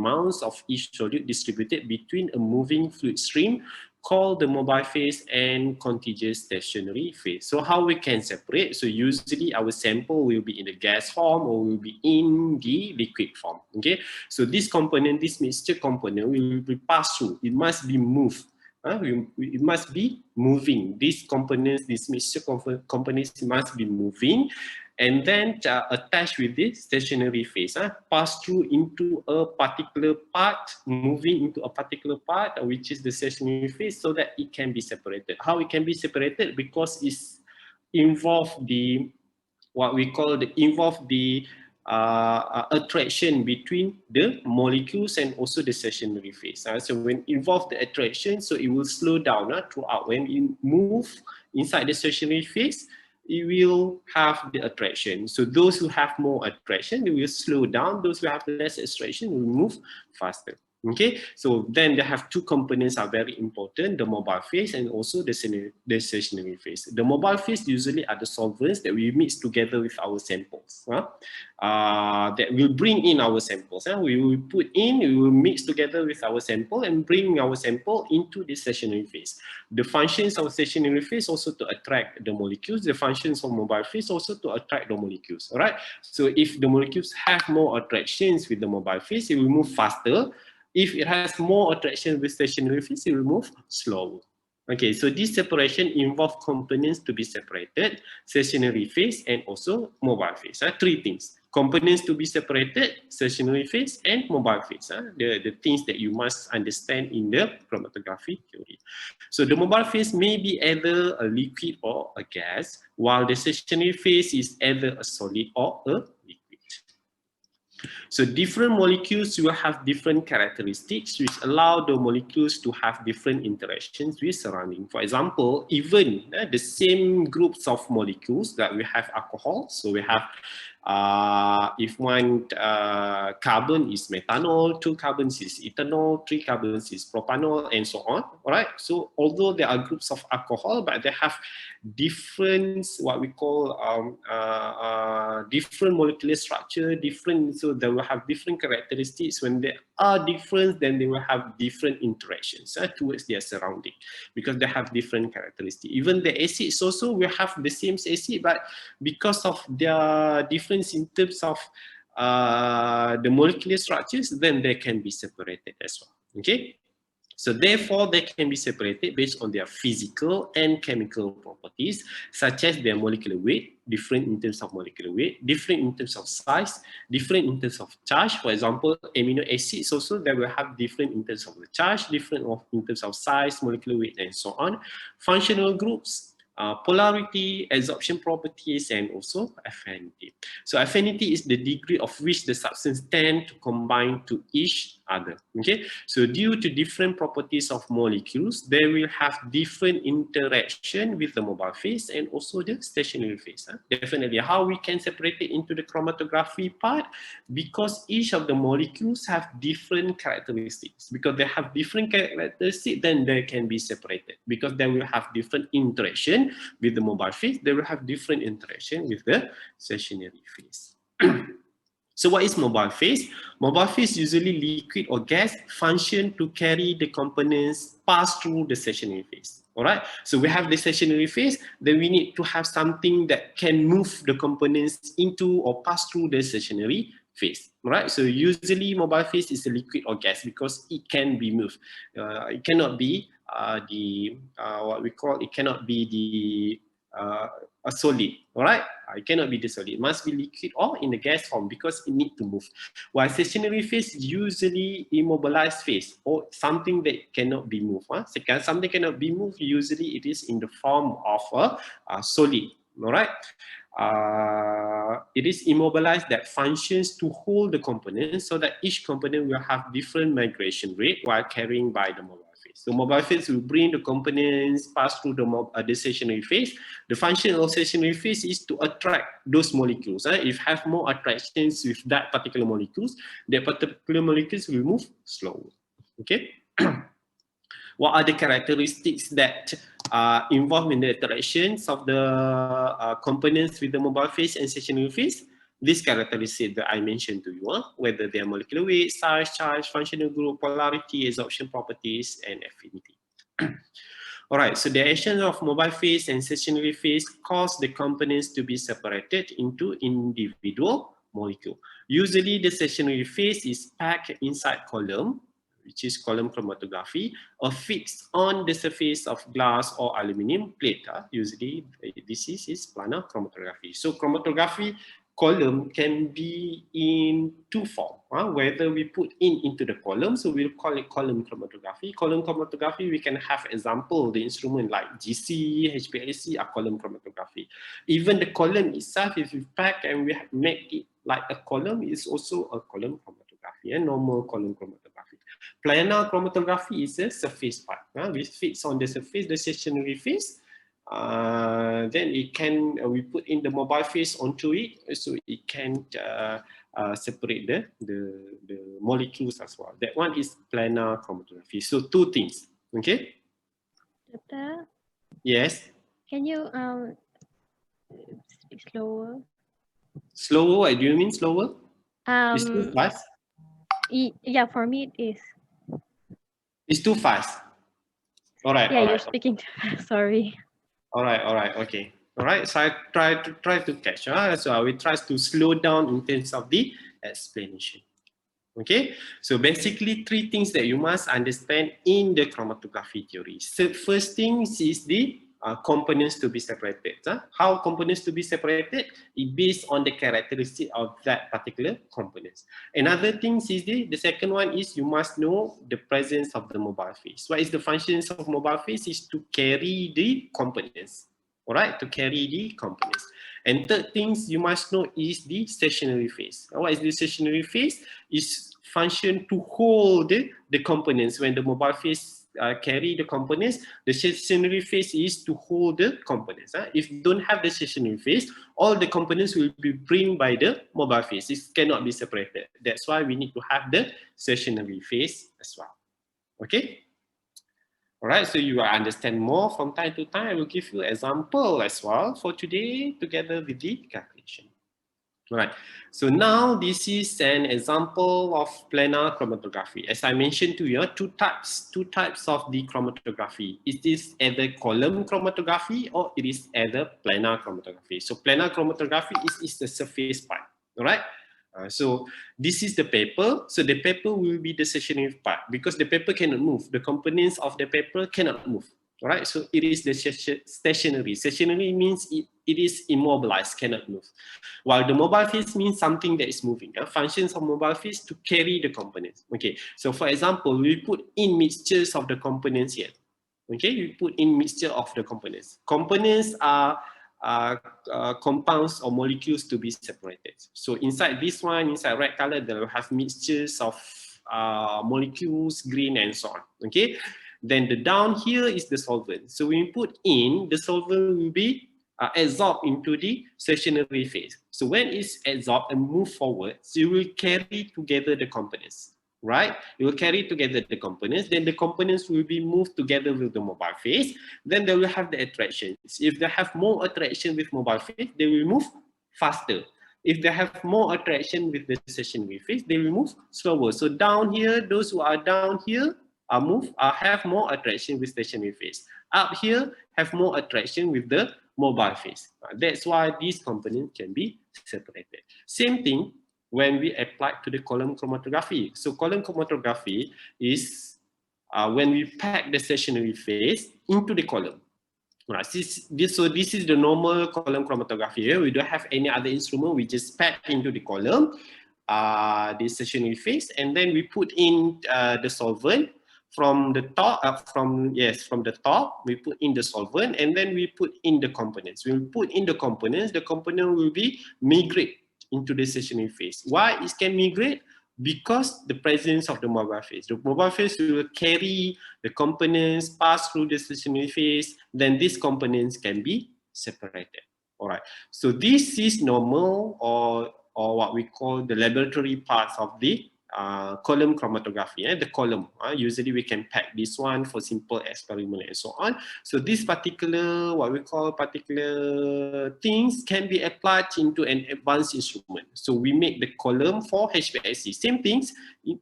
amounts of each solute distributed between a moving fluid stream called the mobile phase and contiguous stationary phase. So how we can separate? So usually our sample will be in the gas form or will be in the liquid form. Okay, so this component, this mixture component will be passed through. It must be moved. It must be moving. These components, these mixture components must be moving, and then attached with this stationary phase, pass through into a particular part, moving into a particular part, which is the stationary phase, so that it can be separated. How it can be separated? Because it's involved the what we call the attraction between the molecules and also the stationary phase. So when involve the attraction, so it will slow down throughout. When you move inside the stationary phase, it will have the attraction. So those who have more attraction, they will slow down. Those who have less attraction will move faster. Okay, so then they have two components are very important, the mobile phase and also the stationary phase. The mobile phase usually are the solvents that we mix together with our samples, that will bring in our samples. We will put in, we will mix together with our sample and bring our sample into the stationary phase. The functions of stationary phase also to attract the molecules, the functions of mobile phase also to attract the molecules, all right? So if the molecules have more attractions with the mobile phase, it will move faster. If it has more attraction with stationary phase, it will move slower. Okay, so this separation involves components to be separated, stationary phase and also mobile phase. Three things: components to be separated, stationary phase, and mobile phase. The things that you must understand in the chromatography theory. So the mobile phase may be either a liquid or a gas, while the stationary phase is either a solid or a liquid. So different molecules will have different characteristics which allow the molecules to have different interactions with surrounding. For example, even the same groups of molecules that we have alcohol, so we have if one carbon is methanol, 2 carbons is ethanol, 3 carbons is propanol, and so on. All right. So although there are groups of alcohol, but they have different, what we call different molecular structure, different. So they will have different characteristics. When they are different, then they will have different interactions towards their surrounding because they have different characteristics. Even the acids also will have the same acid, but because of their difference in terms of the molecular structures, then they can be separated as well. Okay, so therefore they can be separated based on their physical and chemical properties, such as their molecular weight, different in terms of molecular weight, different in terms of size, different in terms of charge. For example, amino acids also, they will have different in terms of the charge, different in terms of size, molecular weight, and so on. Functional groups, polarity, adsorption properties, and also affinity. So affinity is the degree of which the substance tend to combine to each other. Okay, so due to different properties of molecules, they will have different interaction with the mobile phase and also the stationary phase. Definitely, how we can separate it into the chromatography part, because each of the molecules have different characteristics. Because they have different characteristics, then they can be separated because they will have different interaction with the mobile phase. They will have different interaction with the stationary phase. So what is mobile phase? Mobile phase usually liquid or gas function to carry the components pass through the stationary phase. All right. So we have the stationary phase, then we need to have something that can move the components into or pass through the stationary phase. All right. So usually mobile phase is a liquid or gas because it can be moved. It cannot be what we call, it cannot be the a solid, all right? It cannot be the solid. It must be liquid or in the gas form because it needs to move. While stationary phase is usually immobilized phase or something that cannot be moved. Something cannot be moved, usually it is in the form of a solid, all right? It is immobilized that functions to hold the components so that each component will have different migration rate while carrying by the mobile phase. So mobile phase will bring the components pass through the stationary phase. The function of stationary phase is to attract those molecules. If have more attractions with that particular molecules, that particular molecules will move slower. Okay. What are the characteristics that are involved in the interactions of the components with the mobile phase and stationary phase? these characteristics that I mentioned to you, whether they are molecular weight, size, charge, functional group, polarity, absorption properties, and affinity. All right, so the action of mobile phase and stationary phase cause the components to be separated into individual molecules. Usually the stationary phase is packed inside column, which is column chromatography, or fixed on the surface of glass or aluminum plate. Usually this is planar chromatography. So chromatography column can be in two forms. Whether we put into the column, so we'll call it column chromatography. Column chromatography, we can have example, the instrument like GC, HPLC are column chromatography. Even the column itself, if we pack and we make it like a column, is also a column chromatography, and normal column chromatography. Planar chromatography is a surface part. We fix on the surface, the stationary phase. Then it can we put in the mobile phase onto it, so it can separate the molecules as well. That one is planar chromatography. So two things. Okay. Doctor, Yes. can you speak slower? Slower? What do you mean slower? It's too Um, fast. yeah, for me it is. It's too fast. All right. Yeah, All you're right. speaking too fast. Sorry. All right. All right. Okay. All right. So I try to catch. So I will try to slow down in terms of the explanation. Okay, so basically three things that you must understand in the chromatography theory. So first thing is the components to be separated. How components to be separated? It based on the characteristic of that particular components. Another thing is the second one is you must know the presence of the mobile phase. What is the functions of mobile phase? Is to carry the components. All right, to carry the components. And third things you must know is the stationary phase. What is the stationary phase? Is function to hold the components. When the mobile phase carry the components, the stationary phase is to hold the components. If you don't have the stationary phase, all the components will be bring by the mobile phase. It cannot be separated. That's why we need to have the stationary phase as well. Okay. All right, so you will understand more from time to time. I will give you example as well for today together with the calculation. All right, so now this is an example of planar chromatography. As I mentioned to you, two types of the chromatography. It is either column chromatography or it is either planar chromatography. So planar chromatography is the surface part. All right. So this is the paper. So the paper will be the stationary part because the paper cannot move. The components of the paper cannot move. All right. So it is the stationary. Stationary means it is immobilized, cannot move. While the mobile phase means something that is moving. Functions of mobile phase to carry the components. Okay. So for example, we put in mixtures of the components here. Okay. We put in mixture of the components. Components are compounds or molecules to be separated. So inside this one, inside red color, they will have mixtures of molecules, green and so on. Okay. Then the down here is the solvent. So when we put in, the solvent will be absorbed into the stationary phase. So when it's absorbed and move forward, so you will carry together the components. Right? You will carry together the components, then the components will be moved together with the mobile phase, then they will have the attractions. If they have more attraction with mobile phase, they will move faster. If they have more attraction with the stationary phase, they will move slower. So down here, those who are down here have more attraction with stationary phase. Up here, have more attraction with the mobile phase. That's why these components can be separated. Same thing when we apply to the column chromatography. So column chromatography is when we pack the stationary phase into the column. Right. So this is the normal column chromatography. Here. We don't have any other instrument. We just pack into the column, the stationary phase, and then we put in the solvent from the top. From the top, we put in the solvent, and then we put in the components. When we put in the components will be migrate into the stationary phase. Why it can migrate? Because the presence of the mobile phase. The mobile phase will carry the components, pass through the stationary phase, then these components can be separated. All right. So this is normal or what we call the laboratory parts of the column chromatography. The column, usually we can pack this one for simple experiment and so on. So this particular, what we call particular things can be applied into an advanced instrument. So we make the column for HPLC. Same things.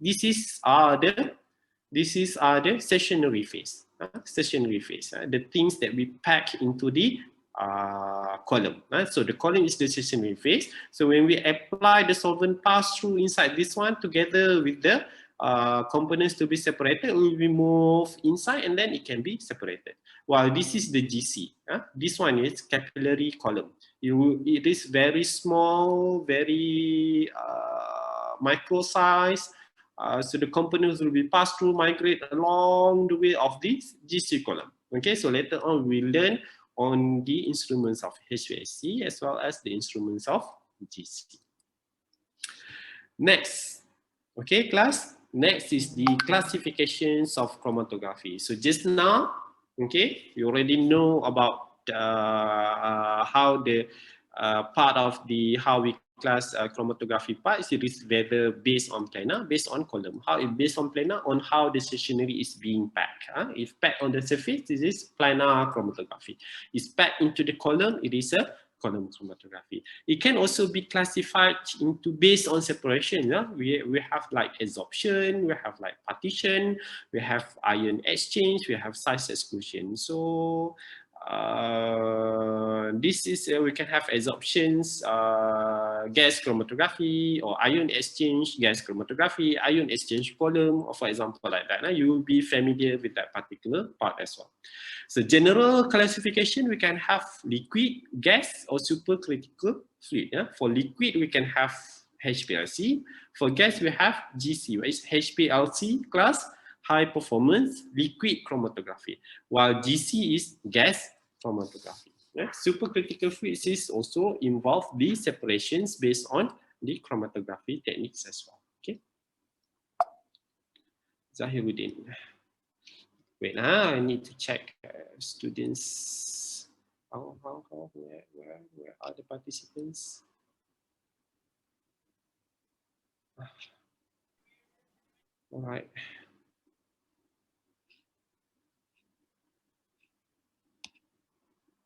This is the stationary phase. Stationary phase. The things that we pack into the column. So the column is the stationary phase. So when we apply the solvent pass through inside this one together with the components to be separated, it will be moved inside and then it can be separated. While this is the GC. This one is capillary column. It is very small, very micro size. So the components will be passed through, migrate along the way of this GC column. Okay, so later on we learn on the instruments of HVAC as well as the instruments of GC. Next, okay, class. Next is the classifications of chromatography. So just now, okay, you already know about how the part of the how we class chromatography parts. It is whether based on planar, based on column. How it based on planar, on how the stationary is being packed. If packed on the surface, this is planar chromatography. It's packed into the column, it is a column chromatography. It can also be classified into based on separation. We have like adsorption, we have like partition, we have ion exchange, we have size exclusion. So this is we can have adsorptions, gas chromatography, or ion exchange, gas chromatography, ion exchange column, or for example like that. You will be familiar with that particular part as well. So general classification, we can have liquid, gas, or supercritical fluid. For liquid, we can have HPLC. For gas, we have GC, which is HPLC class, high performance liquid chromatography, while GC is gas chromatography. Supercritical fluids is also involve the separations based on the chromatography techniques as well. Okay. Zahiruddin. Wait, I need to check students. Where are the participants? All right.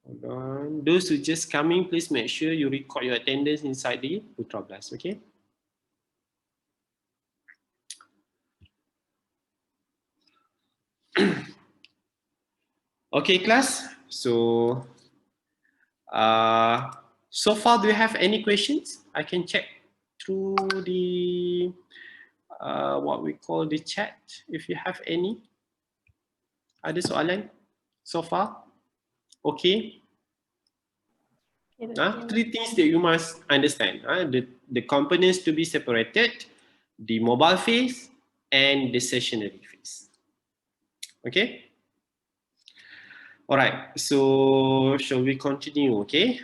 Hold on. Those who just coming, please make sure you record your attendance inside the Putra Blast, okay? Okay, class. So, so far, do you have any questions? I can check through the what we call the chat. If you have any, ada soalan so far? Okay. Three things that you must understand. The components to be separated, the mobile phase, and the stationary phase. Okay. All right. So shall we continue? Okay.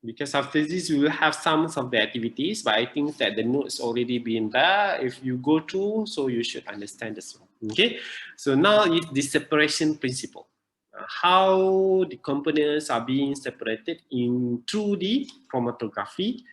Because after this, we will have some of the activities, but I think that the notes already been there. If you go through, so you should understand this one. Okay. So now is the separation principle. How the components are being separated in through the chromatography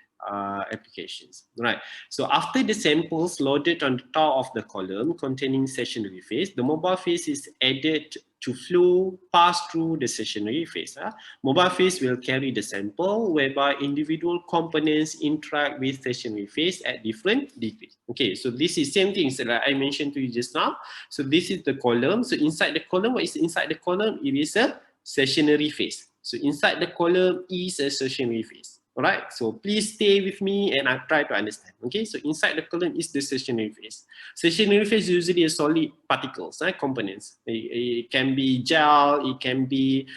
applications, right? So after the samples loaded on the top of the column containing stationary phase, the mobile phase is added to flow pass through the stationary phase. Mobile phase will carry the sample, whereby individual components interact with stationary phase at different degrees. Okay, so this is same things that I mentioned to you just now. So this is the column. So inside the column, what is inside the column? It is a stationary phase. So inside the column is a stationary phase. All right, so please stay with me and I try to understand. Okay, so inside the column is the stationary phase. Stationary phase usually is solid particles, components. It can be gel, it can be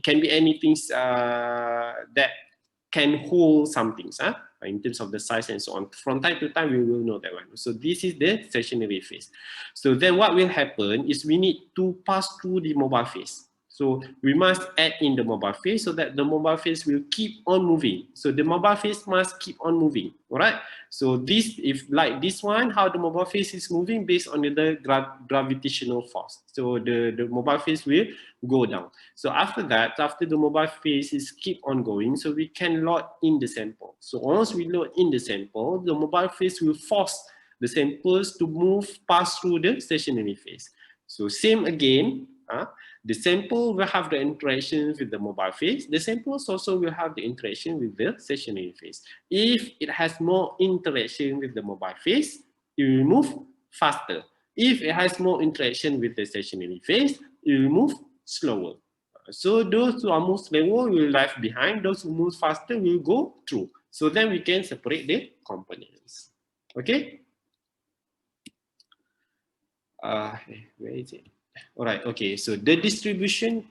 anything that can hold some things in terms of the size and so on. From time to time, we will know that one. So this is the stationary phase. So then what will happen is we need to pass through the mobile phase. So we must add in the mobile phase so that the mobile phase will keep on moving. So the mobile phase must keep on moving, all right? So this, if like this one, how the mobile phase is moving based on the gravitational force. So the mobile phase will go down. So after that, after the mobile phase is keep on going, so we can load in the sample. So once we load in the sample, the mobile phase will force the samples to move pass through the stationary phase. So same again, the sample will have the interaction with the mobile phase. The samples also will have the interaction with the stationary phase. If it has more interaction with the mobile phase, it will move faster. If it has more interaction with the stationary phase, it will move slower. So those who are move slower will lag behind. Those who move faster will go through. So then we can separate the components. Okay. Where is it? All right. Okay. So the distribution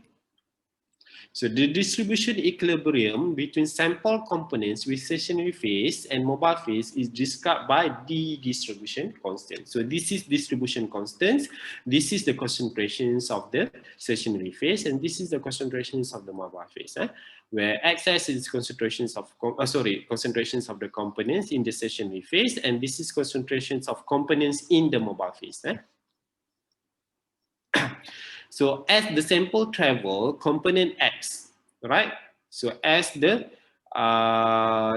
equilibrium between sample components with stationary phase and mobile phase is described by the distribution constant. So this is distribution constants. This is the concentrations of the stationary phase, and this is the concentrations of the mobile phase. Where x is concentrations of concentrations of the components in the stationary phase, and this is concentrations of components in the mobile phase. So as the sample travel, component X, right? So as the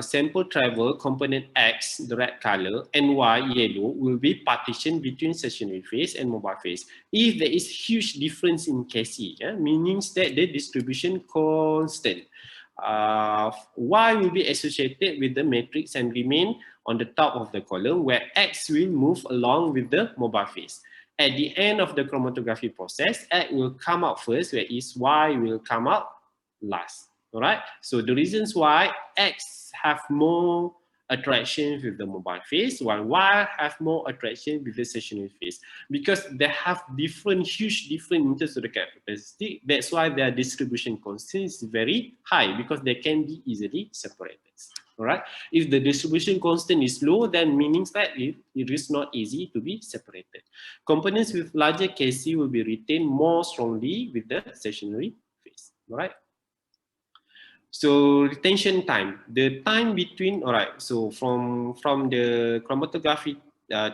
sample travel, component X, the red color, and Y, yellow, will be partitioned between stationary phase and mobile phase. If there is huge difference in Kc, meaning that the distribution constant, Y will be associated with the matrix and remain on the top of the column, where X will move along with the mobile phase. At the end of the chromatography process, X will come out first, whereas Y will come out last. All right. So the reasons why X have more attraction with the mobile phase, while Y have more attraction with the stationary phase, because they have huge different in terms of the characteristic. That's why their distribution constant is very high, because they can be easily separated. All right. If the distribution constant is low, then meaning that it is not easy to be separated. Components with larger Kc will be retained more strongly with the stationary phase. All right. So retention time, the time between, all right, so from the chromatography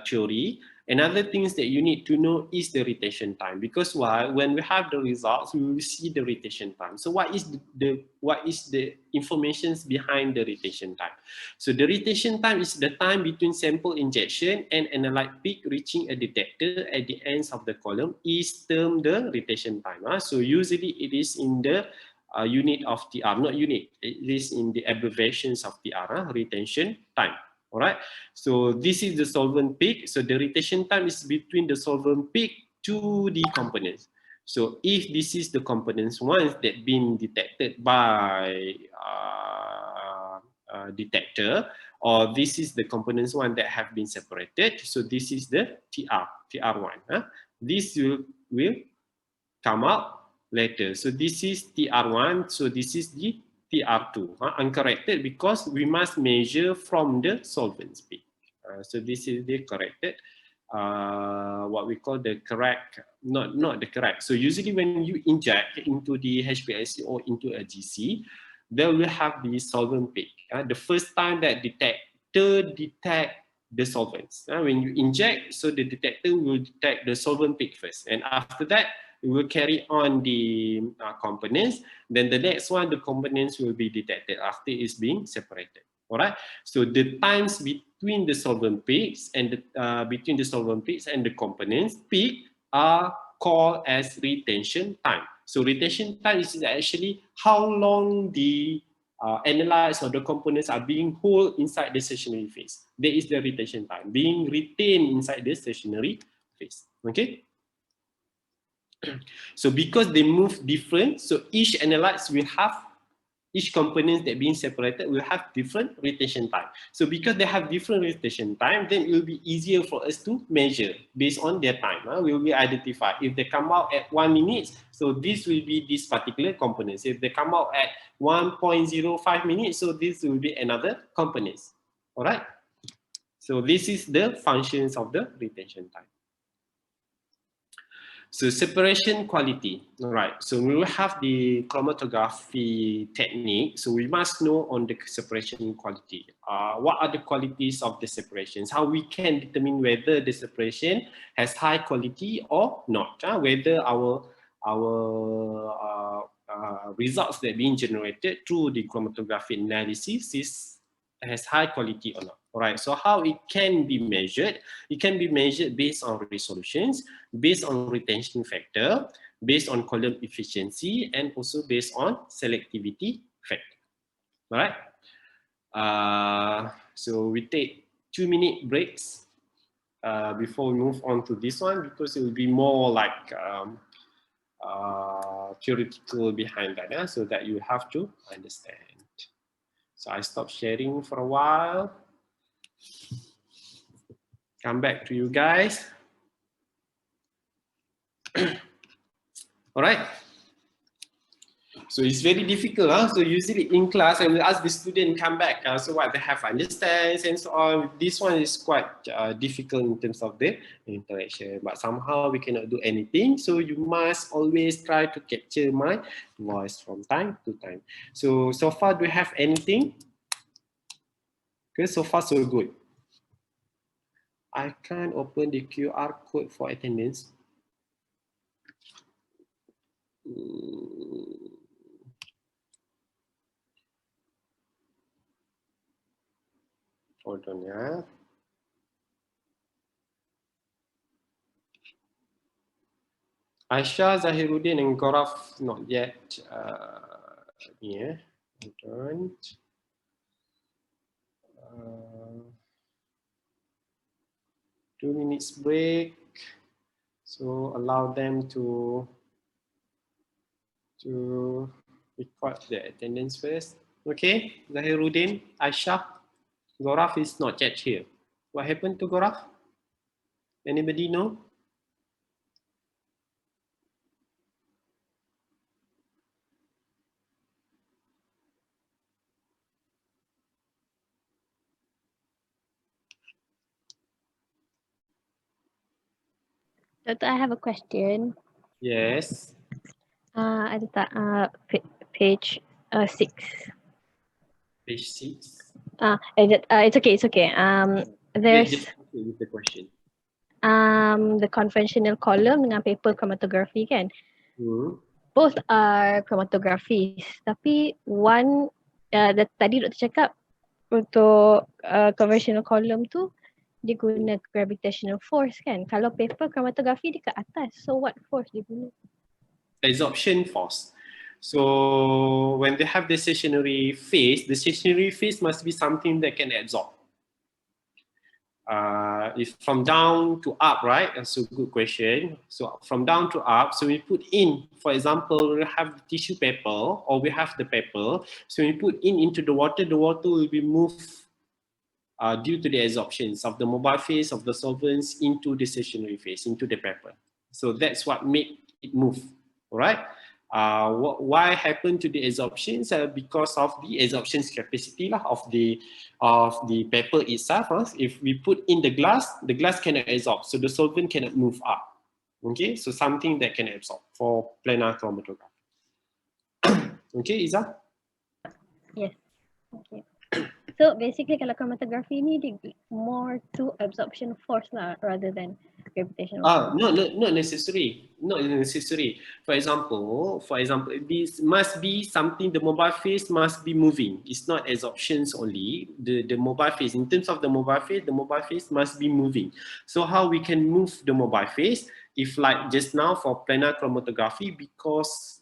theory, another things that you need to know is the retention time, because why? When we have the results, we will see the retention time. So what is the informations behind the retention time? So the retention time is the time between sample injection and analyte peak reaching a detector at the ends of the column is termed the retention time. So usually it is in the unit of TR, not unit, it is in the abbreviations of TR, retention time. All right. So this is the solvent peak. So the retention time is between the solvent peak to the components. So if this is the components once that been detected by detector, or this is the components one that have been separated. So this is the TR1. This will come out later. So this is TR1, so this is the TR2, uncorrected, because we must measure from the solvent peak. So this is the corrected, what we call the correct, not the correct. So usually when you inject into the HPLC or into a GC, they will have the solvent peak. The first time that detector detect the solvents. When you inject, so the detector will detect the solvent peak first, and after that, we will carry on the components. Then the next one, the components will be detected after it's being separated. All right. So the times between the solvent peaks and the components peak are called as retention time. So retention time is actually how long the analytes or the components are being held inside the stationary phase. That is the retention time, being retained inside the stationary phase. Okay. So because they move different, so each analytes will have, each component that being separated will have different retention time. So because they have different retention time, then it will be easier for us to measure based on their time. Will be identified. If they come out at 1 minute, so this will be this particular component. If they come out at 1.05 minutes, so this will be another component. All right. So this is the functions of the retention time. So separation quality, all right. So we will have the chromatography technique. So we must know on the separation quality. What are the qualities of the separations? How we can determine whether the separation has high quality or not. Whether our results that being generated through the chromatography analysis has high quality or not. All right. So how it can be measured? It can be measured based on resolutions, based on retention factor, based on column efficiency, and also based on selectivity factor. All right. So we take 2-minute breaks before we move on to this one, because it will be more like theoretical behind that, so that you have to understand. So I stop sharing for a while. Come back to you guys. All right. So it's very difficult. So usually in class, I will ask the student come back. So what they have understands and so on. This one is quite difficult in terms of the interaction. But somehow we cannot do anything. So you must always try to capture my voice from time to time. So far, do you have anything? Okay, so far so good. I can't open the QR code for attendance. Hold on, yeah. Aisha, Zahiruddin, and Gaurav not yet here. Hold on. 2 minutes break. So allow them to record the attendance first. Okay, Zahiruddin, Aisha, Gaurav is not yet here. What happened to Gaurav? Anybody know? Doctor, I have a question. Yes. Ada tak page 6. Page 6. It's okay. It's okay. There's Just with the question. the conventional column dengan paper chromatography kan. Both are chromatographies. Tapi one tadi doktor cakap untuk conventional column tu dia guna gravitational force kan. Kalau paper chromatography dia ke atas. So what force dia guna? Absorption force. So when they have the stationary phase must be something that can absorb. If from down to up, right? That's a good question. So from down to up, so we put in, for example, we have tissue paper or we have the paper. So we put into the water will be moved due to the absorptions of the mobile phase of the solvents into the stationary phase, into the paper. So that's what make it move, all right? Why happened to the absorptions? Because of the absorption capacity of the paper itself. If we put in the glass cannot absorb, so the solvent cannot move up. Okay, so something that can absorb for planar chromatography. Okay, Iza? Yes. Okay. So basically kalau chromatography ni dia more to absorption force lah rather than gravitational force. Not necessary. Not necessary. For example, this must be something. The mobile phase must be moving. It's not absorptions only. The mobile phase, in terms of the mobile phase must be moving. So how we can move the mobile phase? If like just now for planar chromatography, because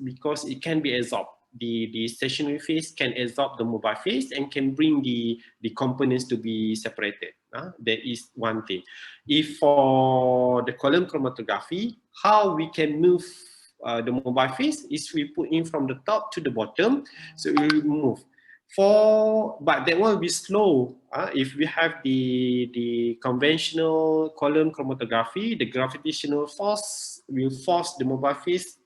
it can be absorbed. The stationary phase can absorb the mobile phase and can bring the components to be separated. That is one thing. If for the column chromatography, how we can move the mobile phase is we put in from the top to the bottom, so we will move. But that one will be slow. If we have the conventional column chromatography, the gravitational force will force the mobile phase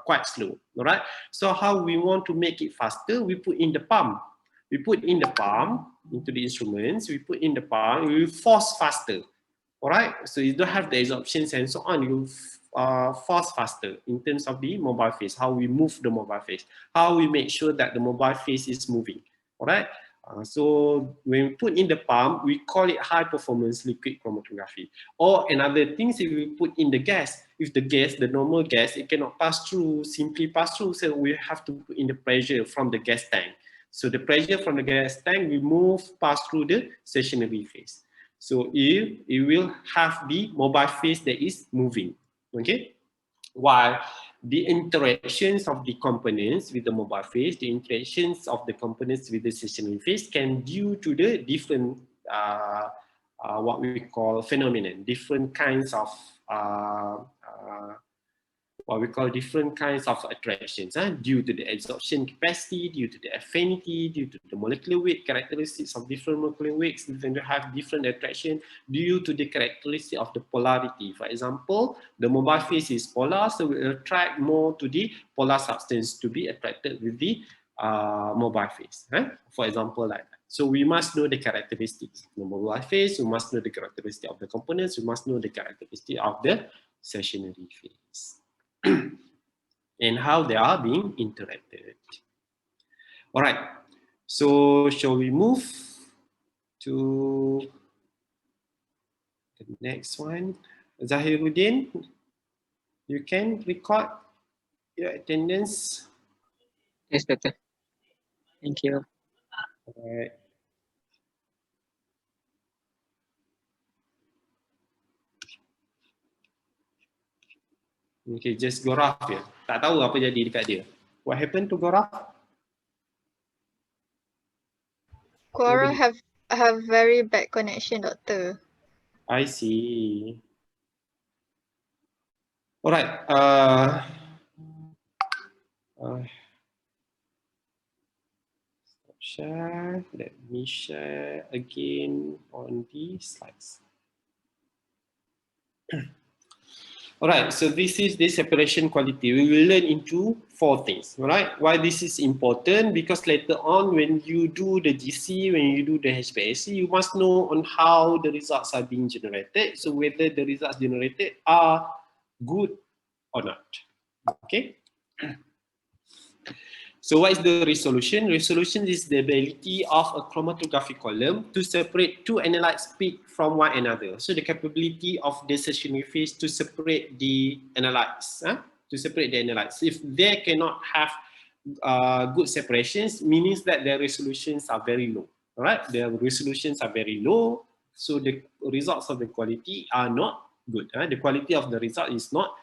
quite slow. All right. So how we want to make it faster? We put in the pump. We put in the pump into the instruments. We put in the pump. We will force faster. All right. So you don't have the absorptions and so on. You faster in terms of the mobile phase, how we move the mobile phase, how we make sure that the mobile phase is moving. All right. So when we put in the pump, we call it high performance liquid chromatography. Or another thing, if we put in the gas, if the gas, the normal gas, it cannot pass through, simply pass through, so we have to put in the pressure from the gas tank. So the pressure from the gas tank will move, pass through the stationary phase. So it will have the mobile phase that is moving, okay? While the interactions of the components with the mobile phase, the interactions of the components with the stationary phase can due to the different what we call phenomenon, different kinds of what we call different kinds of attractions due to the absorption capacity, due to the affinity, due to the molecular weight characteristics of different molecular weights, then they have different attraction due to the characteristic of the polarity. For example, the mobile phase is polar, so we attract more to the polar substance to be attracted with the mobile phase. For example, like that. So we must know the characteristics of the mobile phase, we must know the characteristic of the components, we must know the characteristic of the stationary phase. And how they are being interacted. All right, so shall we move to the next one? Zahiruddin, you can record your attendance. Yes, Doctor. Thank you. All right. Okay, just Goraf ya. Tak tahu apa jadi dekat dia. What happened to Goraf? Quora have very bad connection, Doctor. I see. All right. Stop share. Let me share again on the slides. All right, so this is the separation quality. We will learn into 4 things, all right? Why this is important? Because later on, when you do the GC, when you do the HPLC, you must know on how the results are being generated. So whether the results generated are good or not, okay? So what is the resolution? Resolution is the ability of a chromatography column to separate two analytes peak from one another. So the capability of the stationary phase to separate the analytes, to separate the analytes. If they cannot have good separations, means that their resolutions are very low. All right, their resolutions are very low, so the results of the quality are not good. The quality of the result is not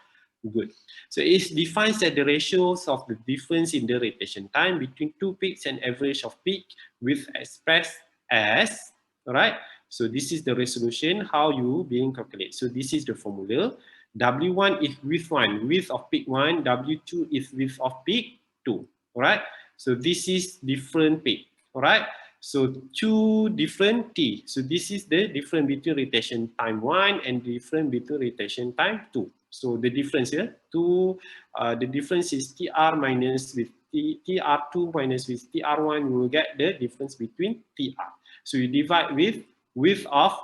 good. So it defines that the ratios of the difference in the rotation time between two peaks and average of peak with expressed as, all right? So this is the resolution, how you being calculated. So this is the formula. W1 is width 1, width of peak 1, W2 is width of peak 2, all right? So this is different peak, all right? So two different T. So this is the difference between rotation time 1 and the difference between rotation time 2. So the difference here, the difference is TR minus with TR2 minus with TR1, you will get the difference between TR. So you divide with width of,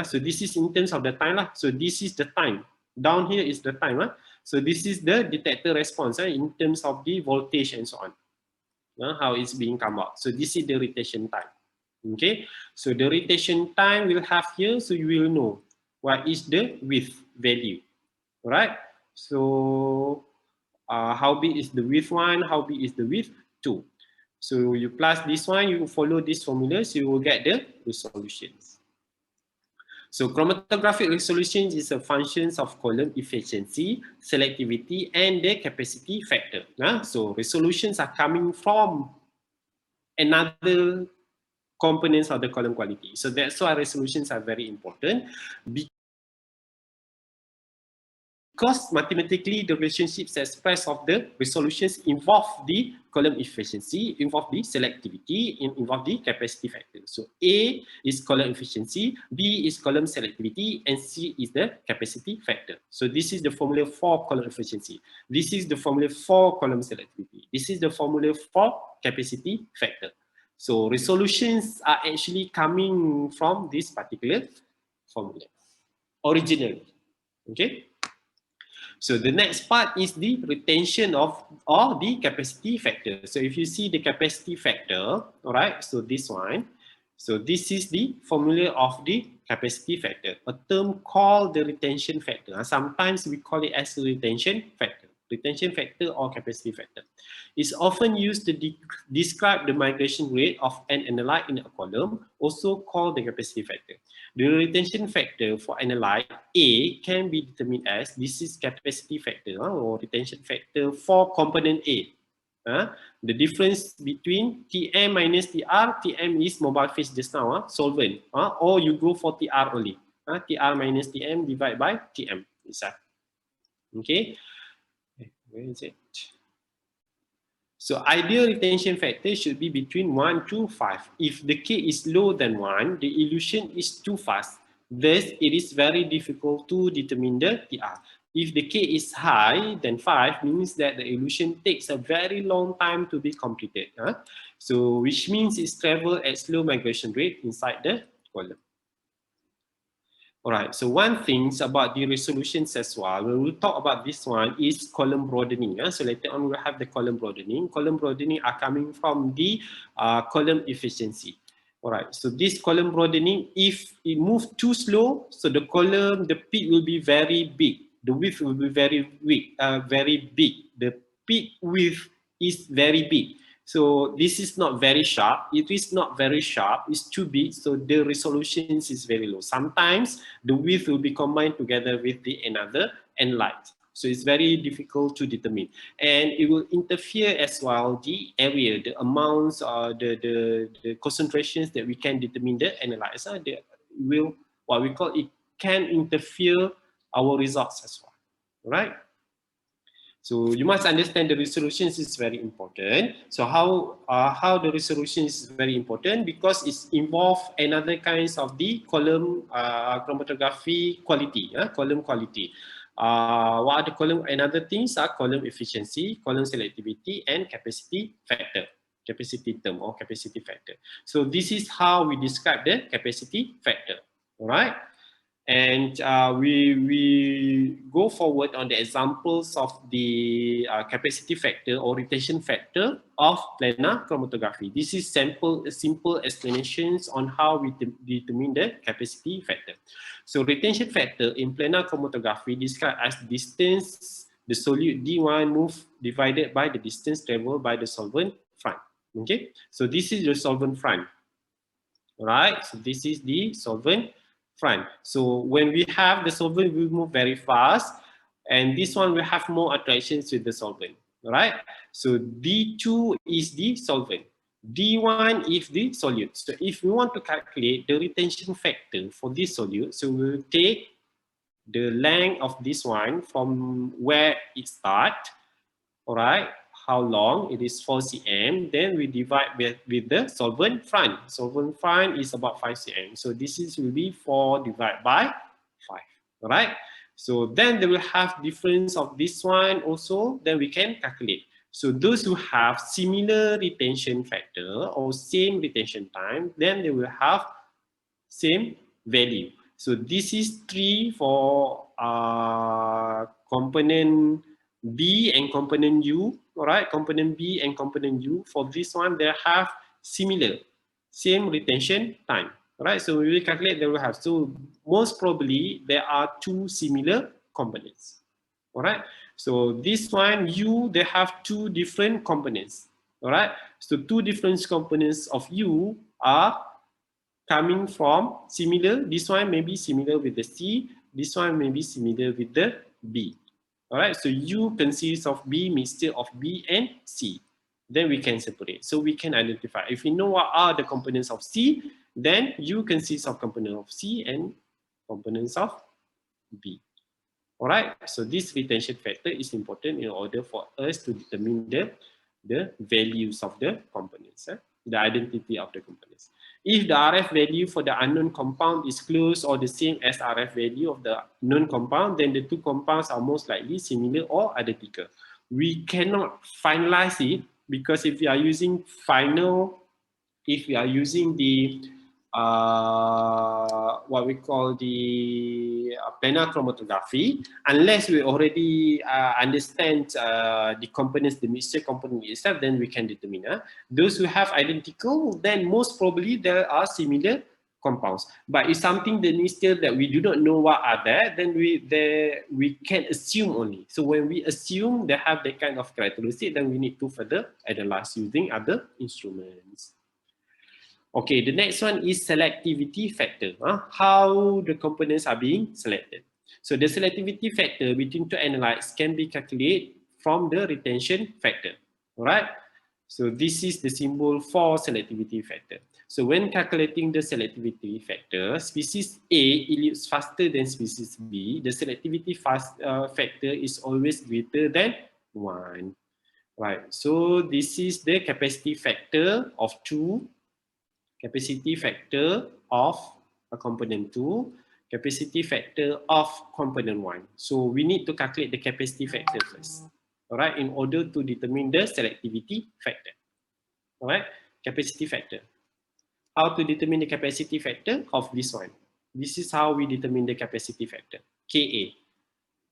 so this is in terms of the time lah. So this is the time. Down here is the time. So this is the detector response in terms of the voltage and so on. How it's being come out. So this is the rotation time. Okay. So the rotation time will have here, so you will know what is the width value. All right. So how big is the width 1? How big is the width 2? So you plus this one, you follow this formula, so you will get the resolutions. So chromatographic resolution is a function of column efficiency, selectivity, and the capacity factor. So resolutions are coming from another components of the column quality. So that's why resolutions are very important. Because mathematically, the relationships expressed of the resolutions involve the column efficiency, involve the selectivity, involve the capacity factor. So A is column efficiency, B is column selectivity, and C is the capacity factor. So this is the formula for column efficiency. This is the formula for column selectivity. This is the formula for capacity factor. So resolutions are actually coming from this particular formula originally. Okay. So the next part is the retention of or the capacity factor. So if you see the capacity factor, all right, so this one, so this is the formula of the capacity factor, a term called the retention factor. Sometimes we call it as a retention factor or capacity factor. It's often used to describe the migration rate of an analyte in a column, also called the capacity factor. The retention factor for analyte A can be determined as, this is capacity factor or retention factor for component A. The difference between Tm minus Tr, Tm is mobile phase just now, solvent, or you go for Tr only. Tr minus Tm divided by Tm. Okay, where is it? So ideal retention factor should be between 1 to 5. If the K is lower than 1, the elution is too fast. Thus, it is very difficult to determine the TR. If the K is high than 5, means that the elution takes a very long time to be completed. So, which means it's travel at slow migration rate inside the column. Alright, so one thing about the resolutions as well, when we talk about this one is column broadening. So later on we'll have the column broadening. Column broadening are coming from the column efficiency. Alright, so this column broadening, if it moves too slow, so the column, the peak will be very big. The width will be very big. The peak width is very big. So this is not very sharp. It is not very sharp. It's too big. So the resolution is very low. Sometimes the width will be combined together with the another and light. So it's very difficult to determine. And it will interfere as well the area, the amounts, the concentrations that we can determine the analyzer. They will, what we call, it can interfere our results as well, right? So you must understand the resolutions is very important. So how the resolution is very important, because it's involved another kinds of the column chromatography quality, column quality. What are the column? Another things are column efficiency, column selectivity, and capacity factor, capacity term or capacity factor. So this is how we describe the capacity factor. All right. And we go forward on the examples of the capacity factor or retention factor of planar chromatography. This is simple explanations on how we determine the capacity factor. So retention factor in planar chromatography described as distance the solute D1 move divided by the distance traveled by the solvent front. Okay, so this is the solvent front. All right, so this is the solvent front. So when we have the solvent, we move very fast, and this one will have more attractions with the solvent. All right. So D2 is the solvent. D1 is the solute. So if we want to calculate the retention factor for this solute, so we'll take the length of this one from where it starts. All right. How long? It is 4 cm. Then we divide with the solvent front. Solvent front is about 5 cm. So this is will be 4 divided by 5. All right. So then they will have difference of this one also. Then we can calculate. So those who have similar retention factor or same retention time, then they will have same value. So this is 3 for component B and component U. All right, component B and component U. For this one, they have same retention time. All right, so we will calculate, they will have. So most probably there are 2 similar components. All right, so this one U, they have 2 different components. All right, so 2 different components of U are coming from similar. This one may be similar with the C. This one may be similar with the B. All right, so U consists of B mixture of B and C. Then we can separate. So we can identify. If we know what are the components of C, then U consists of component of C and components of B. All right, so this retention factor is important in order for us to determine the values of the components, the identity of the components. If the RF value for the unknown compound is close or the same as RF value of the known compound, then the 2 compounds are most likely similar or identical. We cannot finalize it, because if we are using the what we call the planar chromatography, unless we already understand the components, the mixture component itself, then we can determine. Those who have identical, then most probably there are similar compounds. But if something that is still that we do not know what are there, then we can assume only. So when we assume they have that kind of characteristic, then we need to further analyze using other instruments. Okay, the next one is selectivity factor. How the components are being selected. So the selectivity factor between two analytes can be calculated from the retention factor. All right. So this is the symbol for selectivity factor. So when calculating the selectivity factor, species A elutes faster than species B, the selectivity factor is always greater than 1. Right. So this is the capacity factor of 2, capacity factor of a component 2, capacity factor of component 1. So we need to calculate the capacity factor first, all right, in order to determine the selectivity factor. All right, capacity factor. How to determine the capacity factor of this one? This is how we determine the capacity factor, Ka.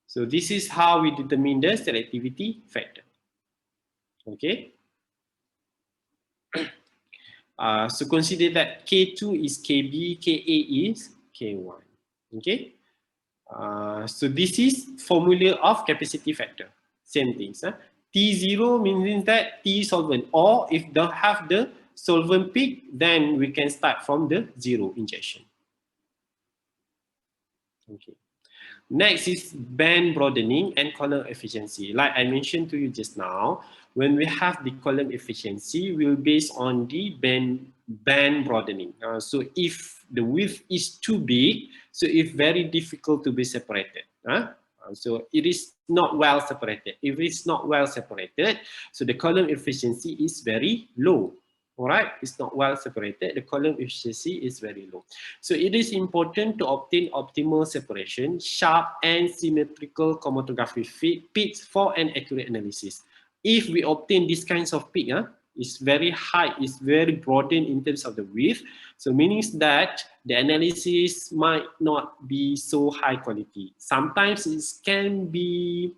So this is how we determine the selectivity factor. Okay. So consider that K2 is KB, Ka is K1. Okay. So this is formula of capacity factor. Same things. T0 means that T solvent, or if they have the solvent peak, then we can start from the 0 injection. Okay. Next is band broadening and column efficiency. Like I mentioned to you just now, when we have the column efficiency, we'll base on the band broadening. So if the width is too big, so it's very difficult to be separated. So it is not well separated. If it's not well separated, so the column efficiency is very low. All right, it's not well separated. The column efficiency is very low. So it is important to obtain optimal separation, sharp and symmetrical chromatography peaks for an accurate analysis. If we obtain these kinds of peak, it's very high, it's very broadened in terms of the width. So meaning that the analysis might not be so high quality. Sometimes it can be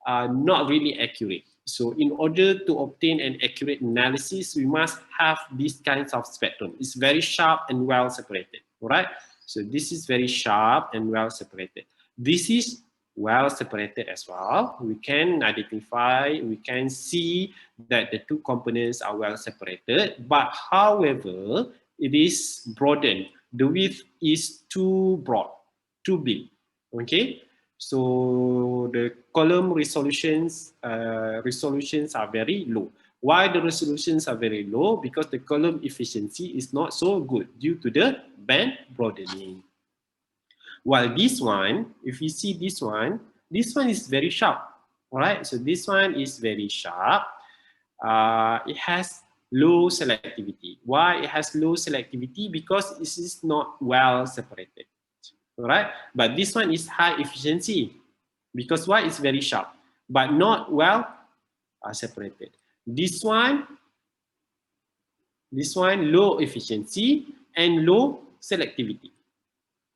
not really accurate. So in order to obtain an accurate analysis, we must have these kinds of spectrum. It's very sharp and well separated, all right? So this is very sharp and well separated. This is well separated as well. We can identify, we can see that the two components are well separated, but however, it is broadened. The width is too broad, too big, okay? So the column resolutions are very low. Why the resolutions are very low? Because the column efficiency is not so good due to the band broadening. While this one, if you see this one is very sharp. All right, so this one is very sharp. It has low selectivity. Why it has low selectivity? Because it is not well separated. All right, but this one is high efficiency because why? It's very sharp, but not well separated. This one low efficiency and low selectivity.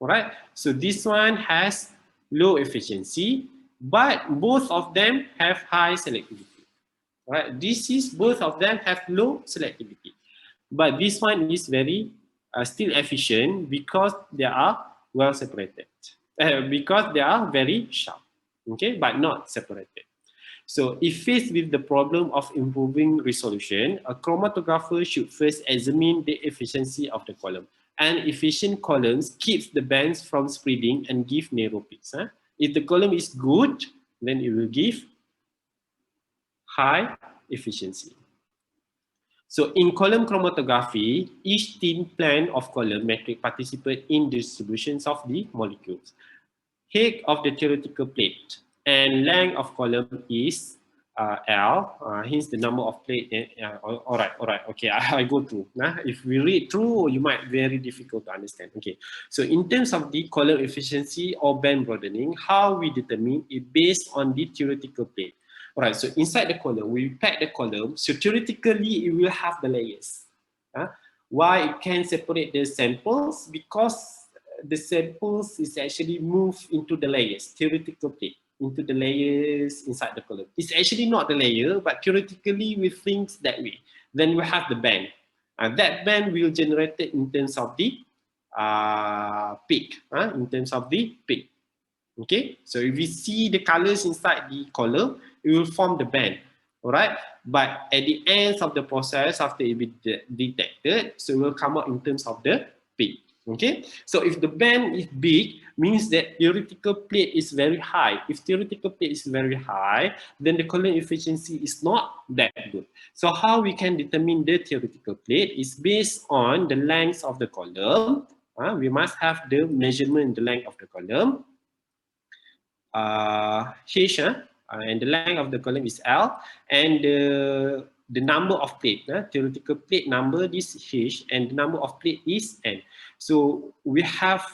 All right, so this one has low efficiency, but both of them have high selectivity. All right, both of them have low selectivity, but this one is very still efficient because they are well separated, because they are very sharp, okay, but not separated. So if faced with the problem of improving resolution, a chromatographer should first examine the efficiency of the column. And efficient columns keeps the bands from spreading and give narrow peaks. If the column is good, then it will give high efficiency. So in column chromatography, each thin plan of column metric participate in distributions of the molecules. Height of the theoretical plate and length of column is L, hence the number of plate. All right, okay, I go through. If we read through, you might very difficult to understand. Okay, so in terms of the column efficiency or band broadening, how we determine it based on the theoretical plate. All right, so inside the column, we pack the column, so theoretically it will have the layers. Why it can separate the samples? Because the samples is actually moved into the layers, theoretical plate, into the layers inside the column. It's actually not the layer, but theoretically we think that way. Then we have the band. And that band will generate it in terms of the peak, in terms of the peak. Okay, so if we see the colors inside the column, it will form the band. All right, but at the end of the process, after it be detected, so it will come out in terms of the peak. Okay, so if the band is big, means that theoretical plate is very high. If theoretical plate is very high, then the column efficiency is not that good. So how we can determine the theoretical plate is based on the length of the column. We must have the measurement in the length of the column. H, and the length of the column is L, and the number of plate, theoretical plate number is H, and the number of plate is N. So we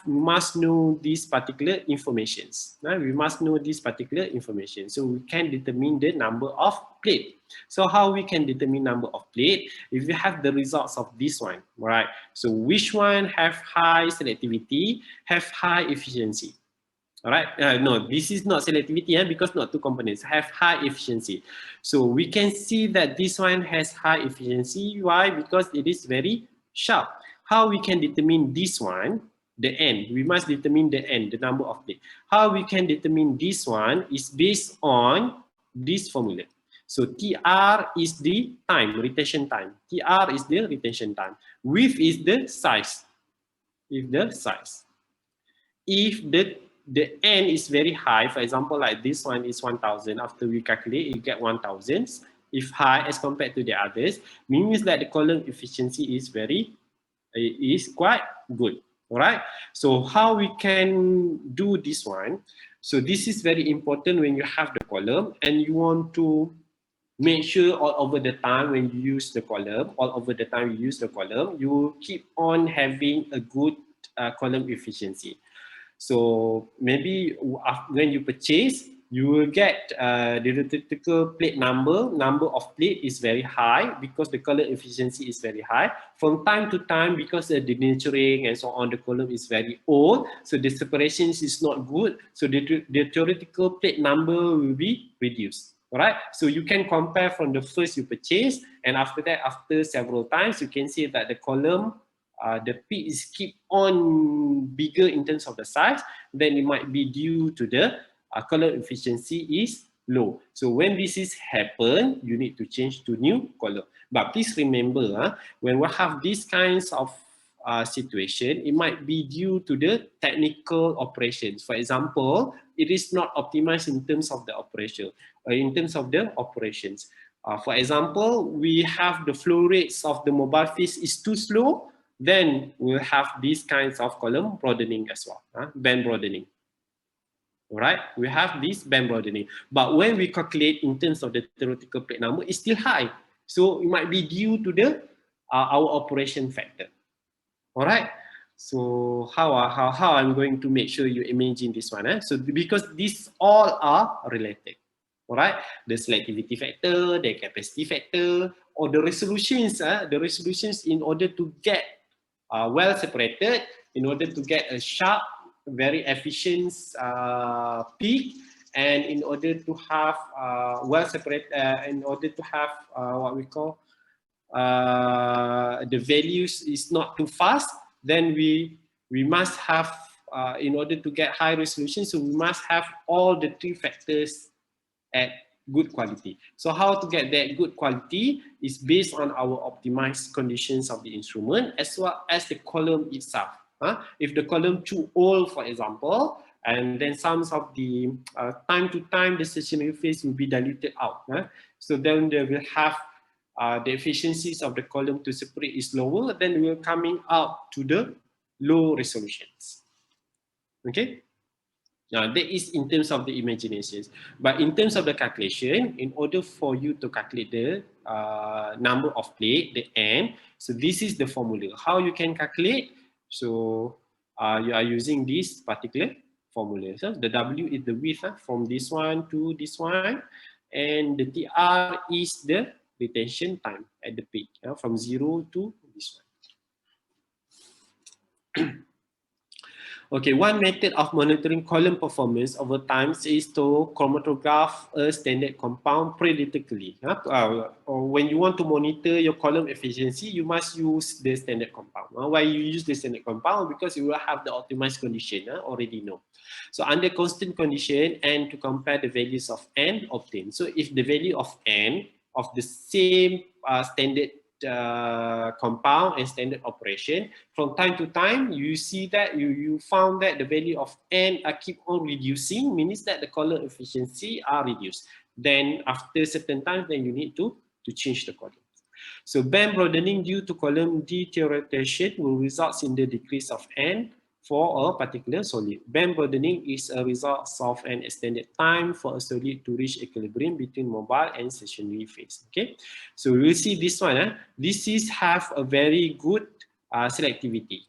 must know these particular informations. We must know this particular information, so we can determine the number of plate. So how we can determine number of plate? If we have the results of this one, right? So which one have high selectivity, have high efficiency? All right, no, this is not selectivity because not two components, have high efficiency. So we can see that this one has high efficiency. Why? Because it is very sharp. How we can determine this one? The N. We must determine the N, the number of plate. How we can determine this one is based on this formula. So TR is the time, retention time. TR is the retention time. Width is the size. If the N is very high, for example, like this one is 1000, after we calculate, you get 1000. If high as compared to the others, means that the column efficiency is quite good. All right. So how we can do this one? So this is very important when you have the column and you want to make sure all over the time when you use the column, you keep on having a good column efficiency. So maybe when you purchase, you will get the theoretical plate number of plate is very high because the column efficiency is very high. From time to time, because the denaturing and so on, the column is very old, so the separations is not good. So the theoretical plate number will be reduced. All right, so you can compare from the first you purchase, and after that, after several times, you can see that the column, the peak is keep on bigger in terms of the size, then it might be due to the column efficiency is low. So when this is happen, you need to change to new column. But please remember, when we have these kinds of situation, it might be due to the technical operations. For example, it is not optimized in terms of the operation, in terms of the operations. For example, we have the flow rates of the mobile phase is too slow, then we'll have these kinds of column broadening as well, band broadening. All right, we have this band broadening. But when we calculate in terms of the theoretical plate number, it's still high. So it might be due to the our operation factor. All right. So how I'm going to make sure you imagine this one? So because these all are related. All right, the selectivity factor, the capacity factor, or the resolutions. The resolutions in order to get well separated, in order to get a sharp, very efficient peak, and in order to have well separated, in order to have what we call the values is not too fast, then we must have, in order to get high resolution, so we must have all the three factors at good quality. So how to get that good quality is based on our optimized conditions of the instrument as well as the column itself. If the column too old, for example, and then some of the time to time the stationary phase will be diluted out. So then they will have the efficiencies of the column to separate is lower, then we're coming out to the low resolutions. Okay. Now that is in terms of the imaginations, but in terms of the calculation, in order for you to calculate the number of plate, the N, so this is the formula. How you can calculate? So you are using this particular formula. So the W is the width from this one to this one, and the TR is the retention time at the peak, from 0 to this one. Okay, one method of monitoring column performance over time is to chromatograph a standard compound periodically. Or when you want to monitor your column efficiency, you must use the standard compound. Why you use the standard compound? Because you will have the optimized condition, already know. So under constant condition and to compare the values of n obtained. So if the value of n of the same standard compound and standard operation, from time to time you see that you found that the value of n keep on reducing, means that the column efficiency are reduced. Then after certain time, then you need to change the column. So band broadening due to column deterioration will result in the decrease of n for a particular solid. Band broadening is a result of an extended time for a solid to reach equilibrium between mobile and stationary phase. Okay, so we will see this one. This is have a very good selectivity.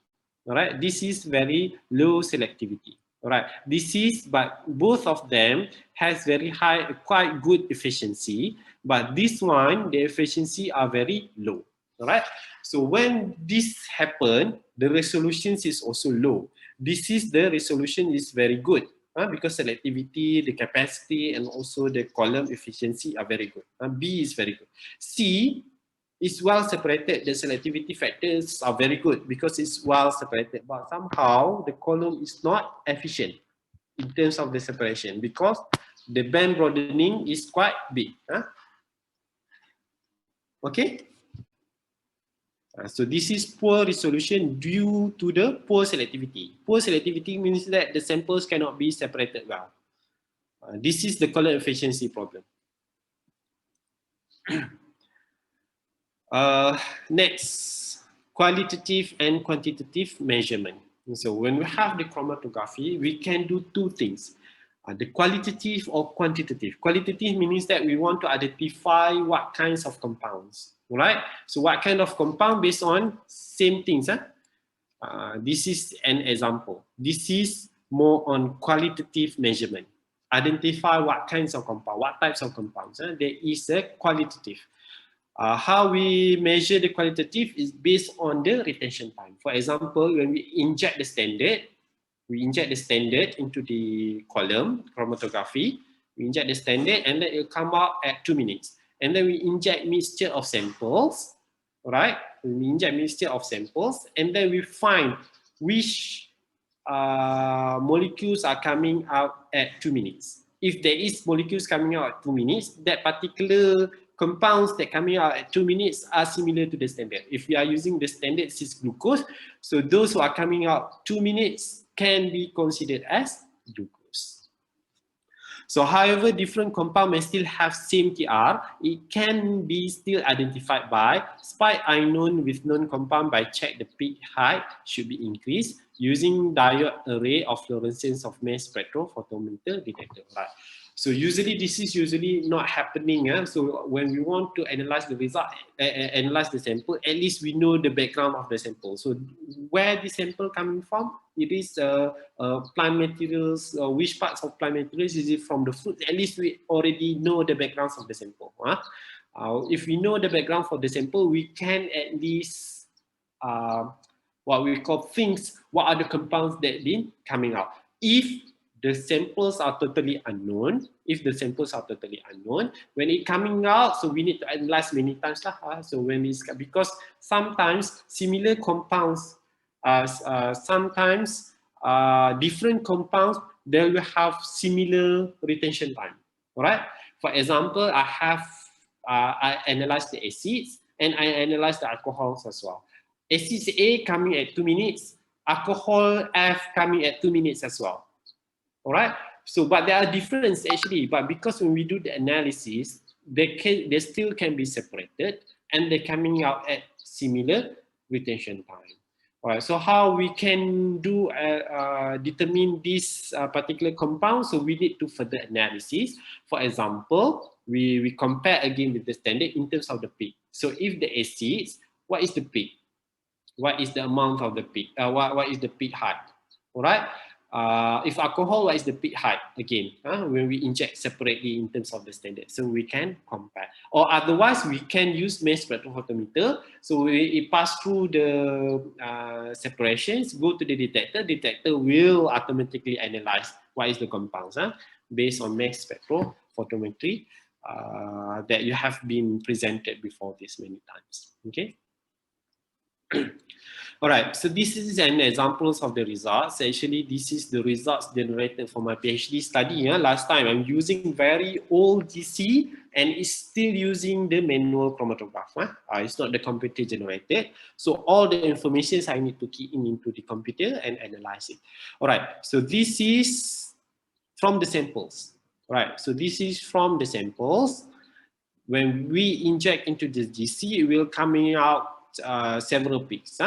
All right, this is very low selectivity. All right, this is, but both of them has very high, quite good efficiency. But this one, the efficiency are very low. All right. So when this happen, the resolution is also low. This is the resolution is very good because selectivity, the capacity, and also the column efficiency are very good. B is very good. C is well separated. The selectivity factors are very good because it's well separated. But somehow the column is not efficient in terms of the separation because the band broadening is quite big. Okay. So this is poor resolution due to the poor selectivity. Poor selectivity means that the samples cannot be separated well. This is the color efficiency problem. Next, qualitative and quantitative measurement. So when we have the chromatography, we can do two things. The qualitative or quantitative. Qualitative means that we want to identify what kinds of compounds, right? So what kind of compound based on same things. This is an example. This is more on qualitative measurement. Identify what kinds of compound, what types of compounds. There is a qualitative. How we measure the qualitative is based on the retention time. For example, when we inject the standard, into the column, chromatography, we inject the standard and then it will come out at 2 minutes. And then we inject mixture of samples, right? We inject mixture of samples and then we find which molecules are coming out at 2 minutes. If there is molecules coming out at 2 minutes, that particular compounds that coming out at 2 minutes are similar to the standard. If we are using the standard cis glucose, so those who are coming out 2 minutes can be considered as glucose. So however, different compound may still have same TR, it can be still identified by spike unknown with known compound by check the peak height should be increased using diode array of fluorescence of mass spectrophotometer detector. Right. So usually this is usually not happening. So when we want to analyze the result, analyze the sample, at least we know the background of the sample. So where the sample coming from? It is plant materials, which parts of plant materials is it from the fruit? At least we already know the backgrounds of the sample. If we know the background for the sample, we can at least what we call things, what are the compounds that been coming out. If the samples are totally unknown, when it coming out, so we need to analyze many times. So when it's, because sometimes similar compounds, sometimes different compounds, they will have similar retention time. All right. For example, I analyze the acids and I analyze the alcohols as well. Acids A coming at 2 minutes, alcohol F coming at 2 minutes as well. All right. So, but there are differences actually. But because when we do the analysis, they still can be separated and they're coming out at similar retention time. All right. So, how we can do determine this particular compound? So, we need to further analysis. For example, we compare again with the standard in terms of the peak. So, if the acids, what is the peak? What is the amount of the peak? What is the peak height? All right. If alcohol, what is the peak height? Again, when we inject separately in terms of the standard. So we can compare. Or otherwise, we can use mass spectrophotometer. So we pass through the separations, go to the detector. Detector will automatically analyze what is the compounds based on mass spectrophotometry that you have been presented before this many times. Okay. All right, so this is an examples of the results. Actually, this is the results generated for my PhD study. Last time I'm using very old GC and it's still using the manual chromatograph. It's not the computer generated. So all the information I need to key in into the computer and analyze it. All right, so this is from the samples. All right, so this is from the samples. When we inject into the GC, it will coming out several peaks.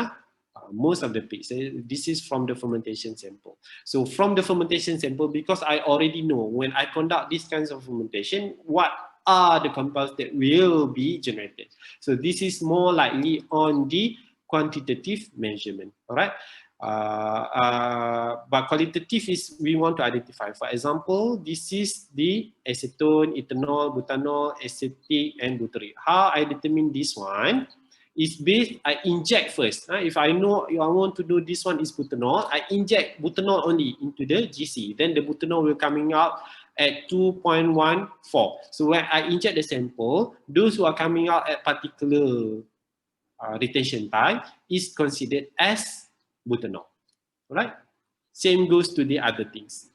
Most of the peaks. This is from the fermentation sample. So from the fermentation sample, because I already know when I conduct these kinds of fermentation, what are the compounds that will be generated. So this is more likely on the quantitative measurement. All right. But qualitative is we want to identify. For example, this is the acetone, ethanol, butanol, acetic, and butyrate. How I determine this one is based, I inject first. If I know I want to do this one is butanol, I inject butanol only into the GC. Then the butanol will coming out at 2.14. So when I inject the sample, those who are coming out at particular retention time is considered as butanol. Right? Same goes to the other things.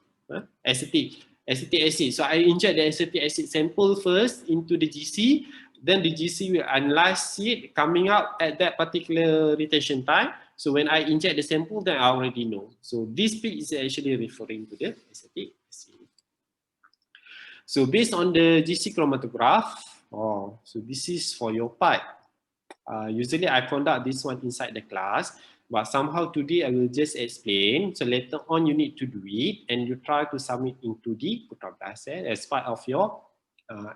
Acetic acid. So I inject the acetic acid sample first into the GC. Then the GC will analyze it coming out at that particular retention time. So when I inject the sample, then I already know. So this peak is actually referring to the acetic acid. So based on the GC chromatograph, so this is for your part. Usually I conduct this one inside the class, but somehow today I will just explain. So later on you need to do it and you try to submit into the Putra as part of your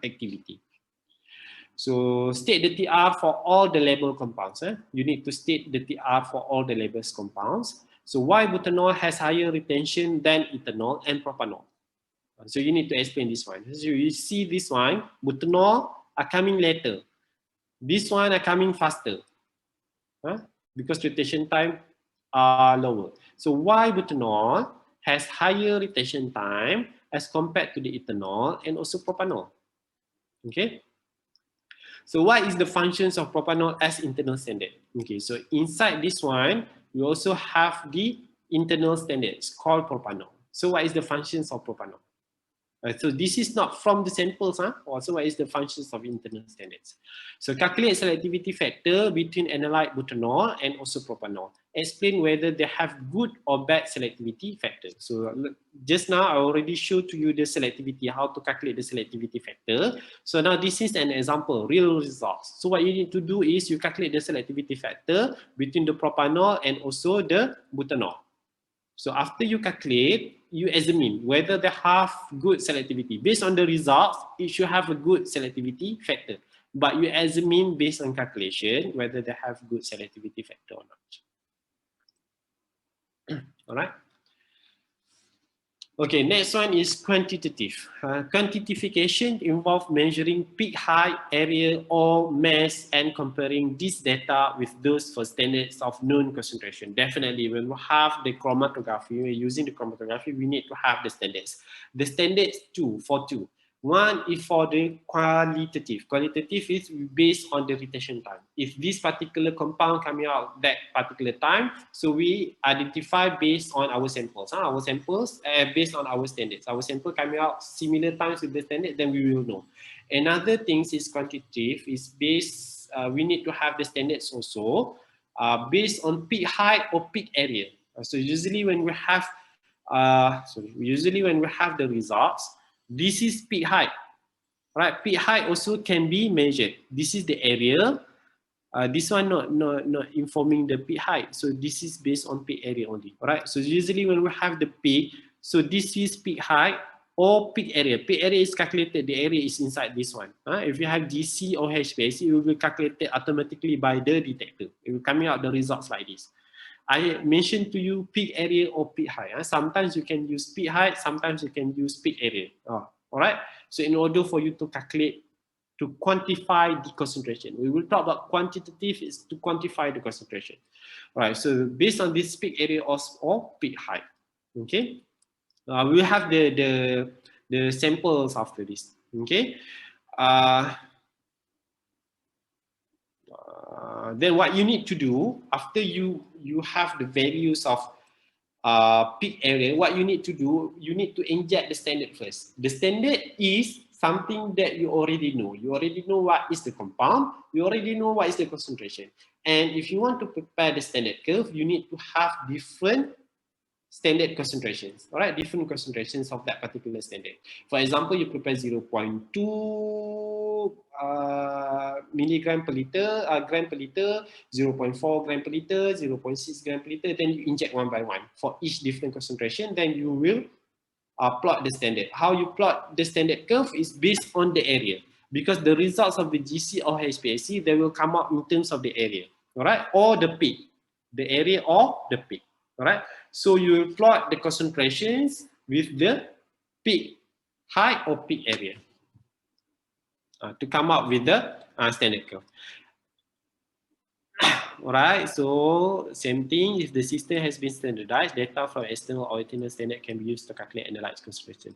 activity. So state the TR for all the label compounds. You need to state the TR for all the labels compounds. So why butanol has higher retention than ethanol and propanol? So you need to explain this one. So you see this one, butanol are coming later. This one are coming faster. Because retention time are lower. So why butanol has higher retention time as compared to the ethanol and also propanol? Okay. So what is the functions of propanol as internal standard? Okay, so inside this one, we also have the internal standards called propanol. So what is the functions of propanol? So this is not from the samples, also what is the functions of internal standards. So calculate selectivity factor between analyte butanol and also propanol. Explain whether they have good or bad selectivity factor. So just now I already showed to you the selectivity, how to calculate the selectivity factor. So now this is an example, real results. So what you need to do is you calculate the selectivity factor between the propanol and also the butanol. So after you calculate, you examine whether they have good selectivity. Based on the results, it should have a good selectivity factor. But you examine based on calculation whether they have good selectivity factor or not. All right. Okay, next one is quantitative. Quantification involves measuring peak height, area, or mass and comparing this data with those for standards of known concentration. Definitely, when we have the chromatography, we're using the chromatography, we need to have the standards. The standards for two. One is for the qualitative. Qualitative is based on the retention time. If this particular compound coming out that particular time, so we identify based on our samples. Our samples based on our standards. Our sample coming out similar times with the standard, then we will know. Another thing is quantitative is based, we need to have the standards also based on peak height or peak area. So usually when we have, the results, this is peak height, right? Peak height also can be measured. This is the area. This one not informing the peak height. So this is based on peak area only, right? So usually when we have the peak, so this is peak height or peak area. Peak area is calculated, the area is inside this one. If you have GC or HPLC, it will be calculated automatically by the detector. It will coming out the results like this. I mentioned to you peak area or peak height. Sometimes you can use peak height, sometimes you can use peak area. All right. So in order for you to calculate, to quantify the concentration, we will talk about quantitative is to quantify the concentration. All right. So based on this peak area or peak height, okay, we will have the samples after this. Okay. Then what you need to do after you have the values of peak area, what you need to do, you need to inject the standard first. The standard is something that you already know. You already know what is the compound, you already know what is the concentration. And if you want to prepare the standard curve, you need to have different standard concentrations, all right, different concentrations of that particular standard. For example, you prepare 0.2 milligram per liter, gram per liter, 0.4 gram per liter, 0.6 gram per liter, then you inject one by one for each different concentration, then you will plot the standard. How you plot the standard curve is based on the area, because the results of the GC or HPLC, they will come out in terms of the area, all right, or the peak, the area or the peak, all right. So you will plot the concentrations with the peak height or peak area to come up with the standard curve. Alright, so same thing, if the system has been standardized, data from external or internal standard can be used to calculate and analyze concentration.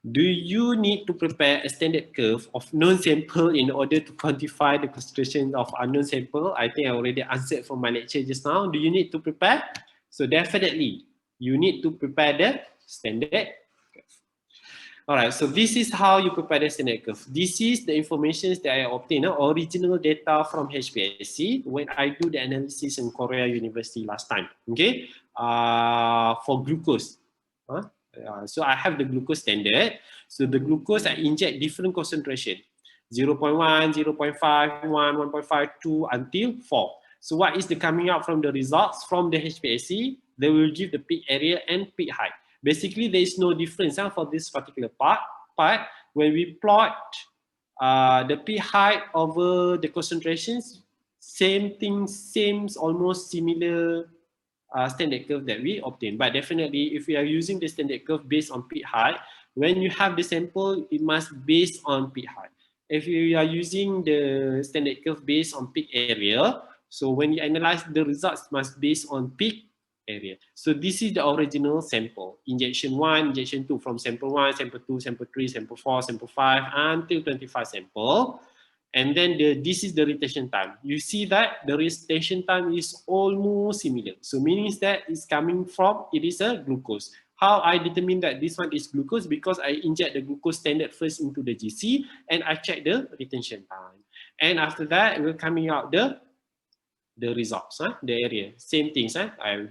Do you need to prepare a standard curve of known sample in order to quantify the concentration of unknown sample? I think I already answered for my lecture just now. Do you need to prepare? So definitely, you need to prepare the standard curve. All right, so this is how you prepare the standard curve. This is the information that I obtained, original data from HPLC when I do the analysis in Korea University last time, okay, for glucose. So I have the glucose standard. So the glucose, I inject different concentration, 0.1, 0.5, 1, 1.5, 2 until 4. So what is the coming out from the results from the HPLC? They will give the peak area and peak height. Basically, there is no difference for this particular part. When we plot the peak height over the concentrations, same thing, same almost similar standard curve that we obtain. But definitely, if we are using the standard curve based on peak height, when you have the sample, it must be based on peak height. If you are using the standard curve based on peak area, so when you analyze the results, must based on peak area. So this is the original sample. Injection 1, injection 2, from sample 1, sample 2, sample 3, sample 4, sample 5, until 25 sample. And then this is the retention time. You see that the retention time is almost similar. So meaning that it's coming from, it is a glucose. How I determine that this one is glucose? Because I inject the glucose standard first into the GC and I check the retention time. And after that, it will coming out the results, the area. Same things.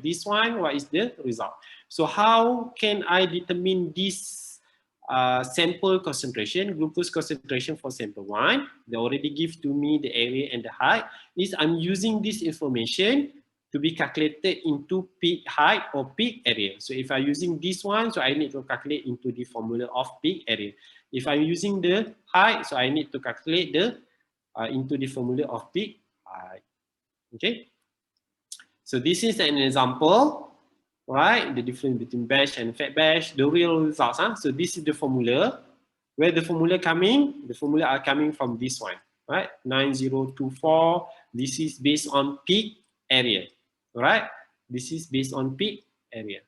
This one, what is the result? So how can I determine this sample concentration, glucose concentration for sample 1? They already give to me the area and the height. Is I'm using this information to be calculated into peak height or peak area. So if I'm using this one, so I need to calculate into the formula of peak area. If I'm using the height, so I need to calculate the into the formula of peak height. Okay, so this is an example, right? The difference between batch and fat batch, the real results. So this is the formula. Where the formula coming? The formula are coming from this one, right? 9024. This is based on peak area, right? This is based on peak area.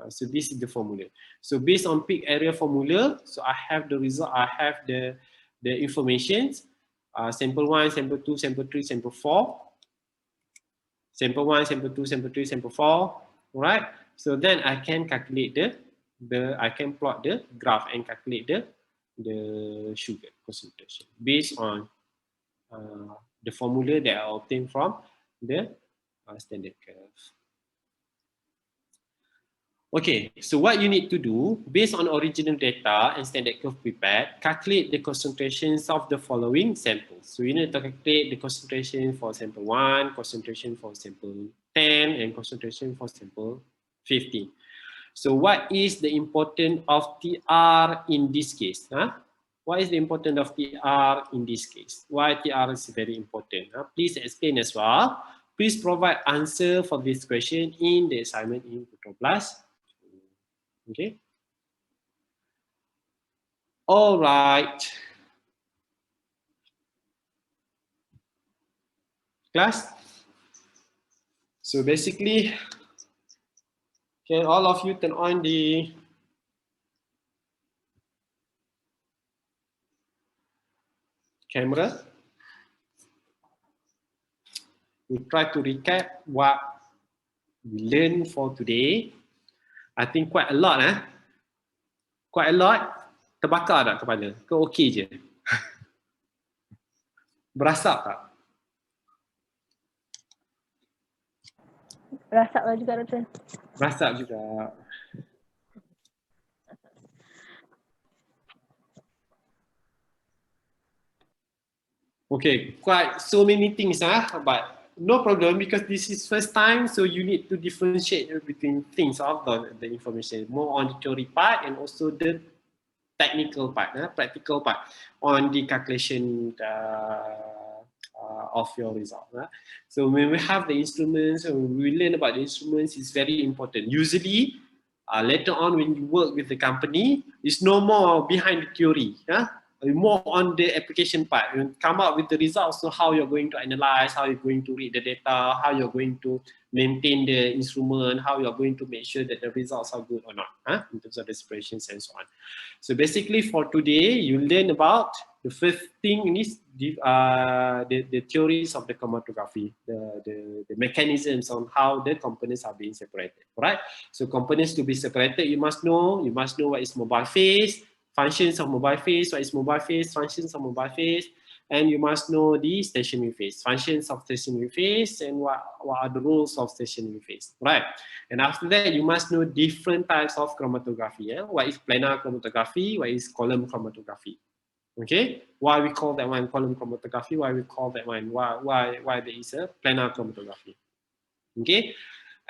So this is the formula. So based on peak area formula, so I have the result. I have the informations. Sample 1, sample 2, sample 3, sample 4. Sample 1, sample 2, sample 3, sample 4, right? So then I can calculate I can plot the graph and calculate the sugar concentration based on the formula that I obtained from the standard curve. Okay, so what you need to do, based on original data and standard curve prepared, calculate the concentrations of the following samples. So you need to calculate the concentration for sample 1, concentration for sample 10, and concentration for sample 15. So what is the importance of TR in this case? What is the importance of TR in this case? Why TR is very important? Please explain as well. Please provide answer for this question in the assignment in Plus. Okay. All right. Class. So basically, can all of you turn on the camera? We try to recap what we learned for today. I think quite a lot, Quite a lot. Terbakar tak kepala? Ke okey je? Berasap tak? Rasap lah juga doktor. Berasap juga. Okay, quite so many things, but no problem because this is first time, so you need to differentiate between things of the information, more on the theory part and also the technical part, practical part on the calculation of your result. So when we have the instruments, when we learn about the instruments, it's very important. Usually, later on when you work with the company, it's no more behind the theory. More on the application part. You come up with the results, so how you're going to analyze, how you're going to read the data, how you're going to maintain the instrument, how you're going to make sure that the results are good or not, in terms of the separations and so on. So basically for today, you learn about the first thing is the theories of the chromatography, the mechanisms on how the components are being separated, right? So components to be separated, you must know what is mobile phase, functions of mobile phase, what is mobile phase, functions of mobile phase, and you must know the stationary phase, functions of stationary phase, and what are the rules of stationary phase, right? And after that, you must know different types of chromatography. What is planar chromatography? What is column chromatography? Okay, why we call that one column chromatography? Why we call that one? Why there is a planar chromatography? Okay.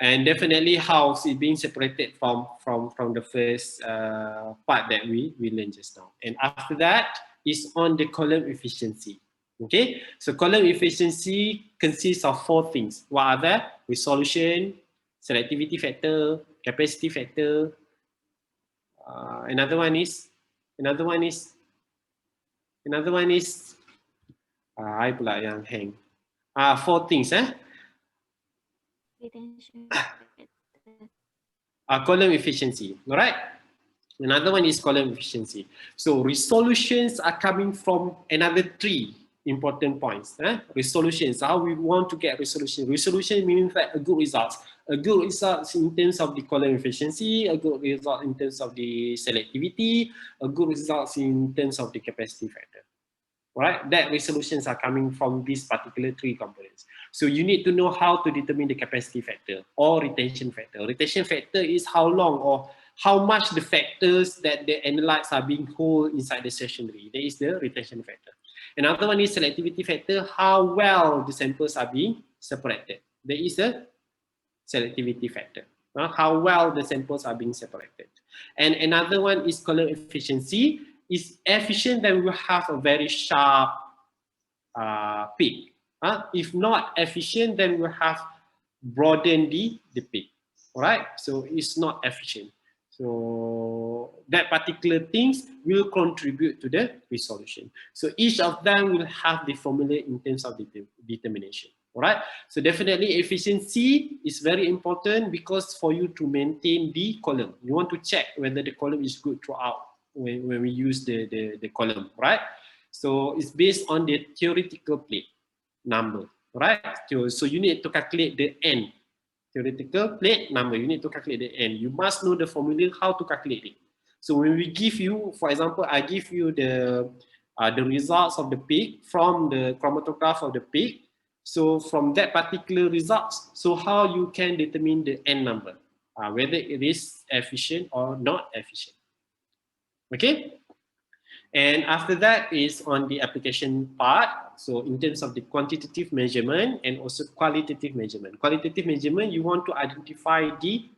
And definitely how it's being separated from the first part that we learned just now. And after that is on the column efficiency. Okay, so column efficiency consists of 4 things. What are they? Resolution, selectivity factor, capacity factor. Another one is I pula yang hang. 4 things, column efficiency, all right? Another one is column efficiency. So resolutions are coming from another 3 important points. Resolutions, how we want to get resolution. Resolution means that a good result. A good result in terms of the column efficiency, a good result in terms of the selectivity, a good result in terms of the capacity factor. Right? That resolutions are coming from these particular 3 components. So you need to know how to determine the capacity factor or retention factor. Retention factor is how long or how much the factors that the analytes are being held inside the stationary. That is the retention factor. Another one is selectivity factor, how well the samples are being separated. There is a selectivity factor, how well the samples are being separated. And another one is column efficiency. Is efficient, then we will have a very sharp peak. If not efficient, then we'll have broaden the peak. All right, so it's not efficient. So that particular things will contribute to the resolution. So each of them will have the formula in terms of determination. All right, so definitely efficiency is very important because for you to maintain the column, you want to check whether the column is good throughout when we use the column, right? So it's based on the theoretical plate number, right? So you need to calculate the n. Theoretical plate number, you need to calculate the n. You must know the formula how to calculate it. So when we give you, for example, I give you the results of the peak from the chromatograph of the peak. So from that particular results, so how you can determine the n number, whether it is efficient or not efficient. Okay, and after that is on the application part. So in terms of the quantitative measurement and also qualitative measurement. Qualitative measurement, you want to identify the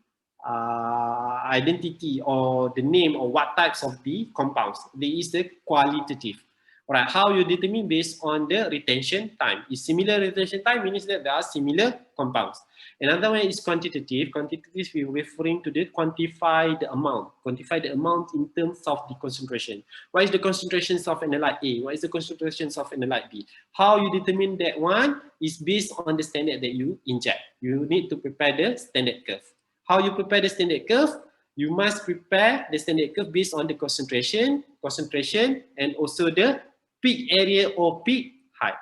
identity or the name or what types of the compounds. There is the qualitative. Alright, how you determine based on the retention time. Is similar retention time means that there are similar compounds. Another one is quantitative. Quantitative, we're referring to the quantify the amount in terms of the concentration. What is the concentrations of analyte A? What is the concentrations of analyte B? How you determine that one is based on the standard that you inject. You need to prepare the standard curve. How you prepare the standard curve? You must prepare the standard curve based on the concentration, and also the peak area or peak height.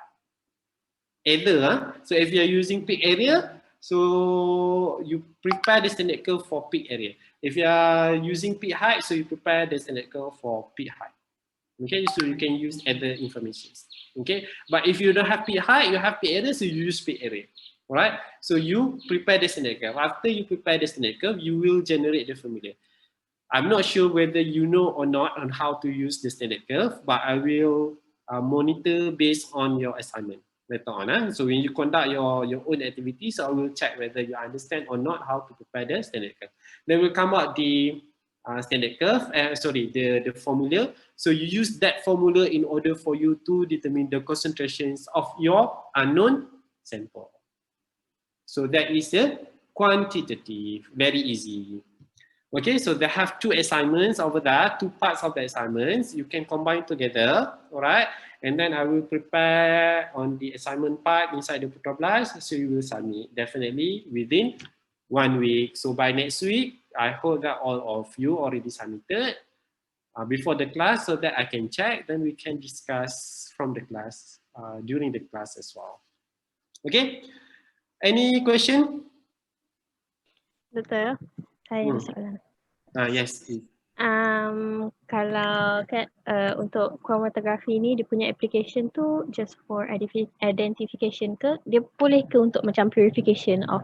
Either, so if you are using peak area, so you prepare the standard curve for peak area. If you are using peak height, so you prepare the standard curve for peak height. Okay, so you can use other information. Okay, but if you don't have peak height, you have peak area, so you use peak area. Alright, so you prepare the standard curve. After you prepare the standard curve, you will generate the formula. I'm not sure whether you know or not on how to use the standard curve, but I will monitor based on your assignment later on. So when you conduct your own activities, I will check whether you understand or not how to prepare the standard curve. Then we'll come out the standard curve, the formula. So you use that formula in order for you to determine the concentrations of your unknown sample. So that is the quantitative, very easy. Okay, so they have two assignments over there, two parts of the assignments. You can combine together, all right? And then I will prepare on the assignment part inside the Protoblast, so you will submit definitely within 1 week. So by next week, I hope that all of you already submitted before the class so that I can check, then we can discuss from the class during the class as well. Okay, any question? Doktor, saya ada soalan. Yes, please. Kalau kan untuk chromatography ni dia punya application tu just for identification ke? Dia boleh ke untuk macam purification of?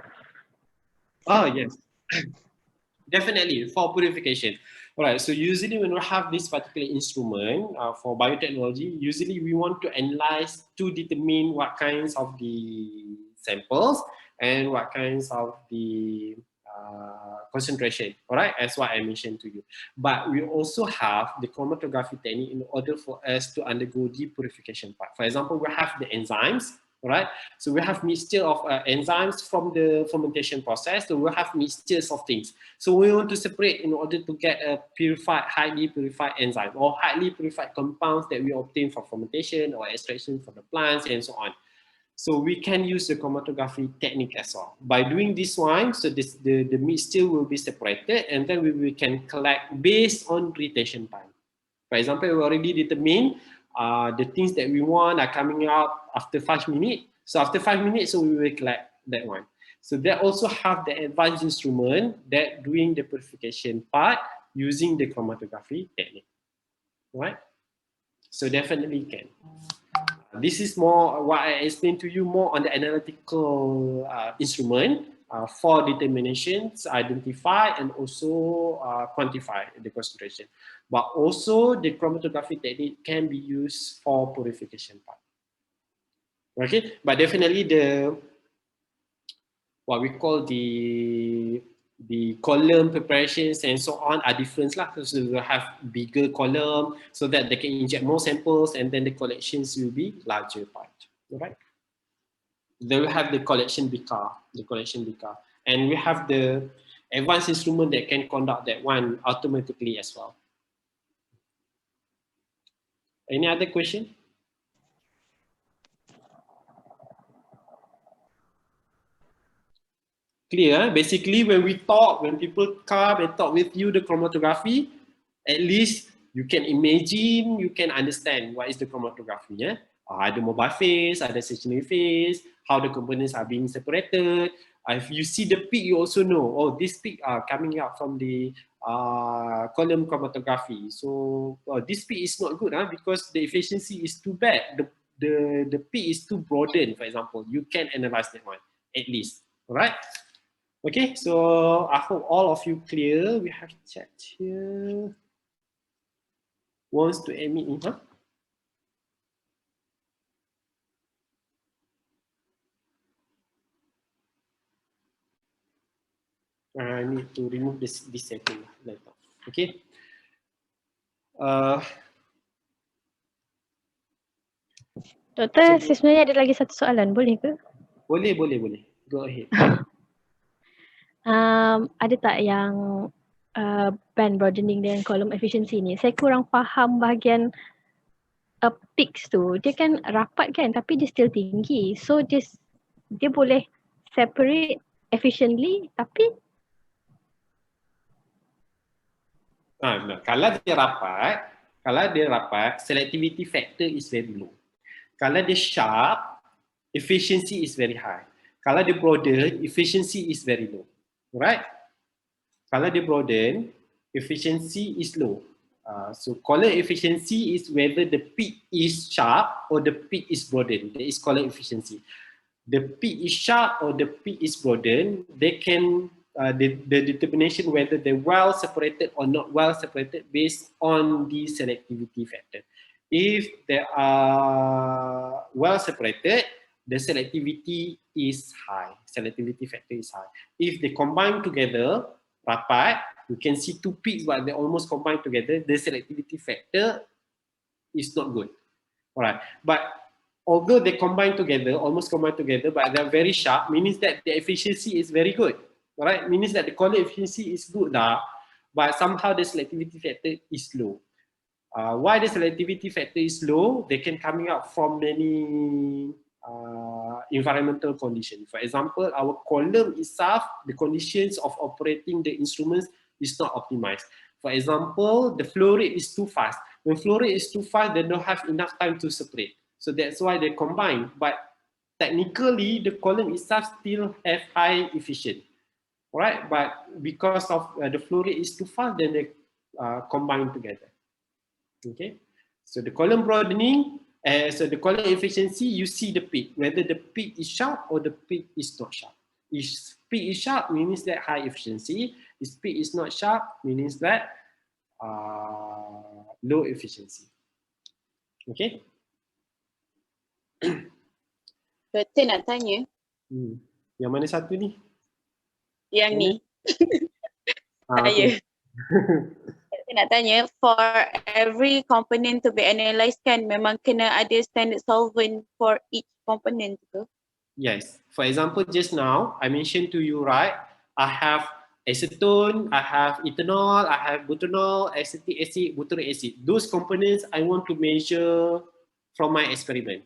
Oh yes, definitely for purification. Alright, so usually when we have this particular instrument for biotechnology, usually we want to analyze to determine what kinds of the samples and what kinds of the concentration, all right, as what I mentioned to you. But we also have the chromatography technique in order for us to undergo the purification part. For example, we have the enzymes, all right? So we have mixture of enzymes from the fermentation process. So we have mixtures of things. So we want to separate in order to get a purified, highly purified enzyme or highly purified compounds that we obtain from fermentation or extraction from the plants and so on. So we can use the chromatography technique as well. By doing this one, so the mixture will be separated and then we can collect based on retention time. For example, we already determined the things that we want are coming out after 5 minutes. So after 5 minutes, so we will collect that one. So they also have the advanced instrument that doing the purification part using the chromatography technique, right? So definitely can. This is more what I explained to you more on the analytical instrument for determinations, identify and also quantify the concentration. But also the chromatography technique can be used for purification part. Okay, but definitely the what we call the column preparations and so on are different lah. So we will have bigger column so that they can inject more samples and then the collections will be larger part. Alright. They will have the collection beaker, and we have the advanced instrument that can conduct that one automatically as well. Any other question? Clear, basically when people come and talk with you the chromatography, at least you can imagine, you can understand what is the chromatography. Yeah? Ada mobile phase, ada stationary phase, how the components are being separated. If you see the peak, you also know, oh, this peak are coming out from the column chromatography. So this peak is not good because the efficiency is too bad. The peak is too broadened, for example. You can analyze that one, at least. All right? Okay, so I hope all of you clear. We have chat here. Wants to admit in, huh? I need to remove this setting later. Okay. Doktor, saya sebenarnya ada lagi satu soalan, boleh ke? Boleh. Go ahead. Ada tak yang band broadening dengan column efficiency ni? Saya kurang faham bahagian peaks tu. Dia kan rapat kan, tapi dia still tinggi. So dia boleh separate efficiently, tapi No. Kalau dia rapat, selectivity factor is very low. Kalau dia sharp, efficiency is very high. Kalau dia broaden, efficiency is very low. Right? Kalau dia broaden, efficiency is low. So column efficiency is whether the peak is sharp or the peak is broadened. That is column efficiency. The peak is sharp or the peak is broadened, they can the determination whether they're well separated or not well separated based on the selectivity factor. If they are well separated, the selectivity is high. Selectivity factor is high. If they combine together, rapat, you can see two peaks but they almost combine together, the selectivity factor is not good. Alright, but although they almost combine together, but they're very sharp, means that the efficiency is very good. Alright, means that the column efficiency is good lah, but somehow the selectivity factor is low. Why the selectivity factor is low? They can coming out from many environmental conditions. For example, our column itself, the conditions of operating the instruments is not optimized. For example, the flow rate is too fast. When flow rate is too fast, they don't have enough time to separate. So that's why they combine. But technically, the column itself still have high efficiency. Right? But because of the flow rate is too fast, then they combine together. Okay, so the column broadening, so the column efficiency, you see the peak, whether the peak is sharp or the peak is not sharp. If peak is sharp, means that high efficiency. If peak is not sharp, means that low efficiency. Okay. Betul nak tanya. Yang mana satu ni? Yang ni. Okay. Saya nak tanya, for every component to be analysed kan memang kena ada standard solvent for each component tu? Yes. For example, just now I mentioned to you, right? I have acetone, I have ethanol, I have butanol, acetic acid, butyric acid. Those components I want to measure from my experiment.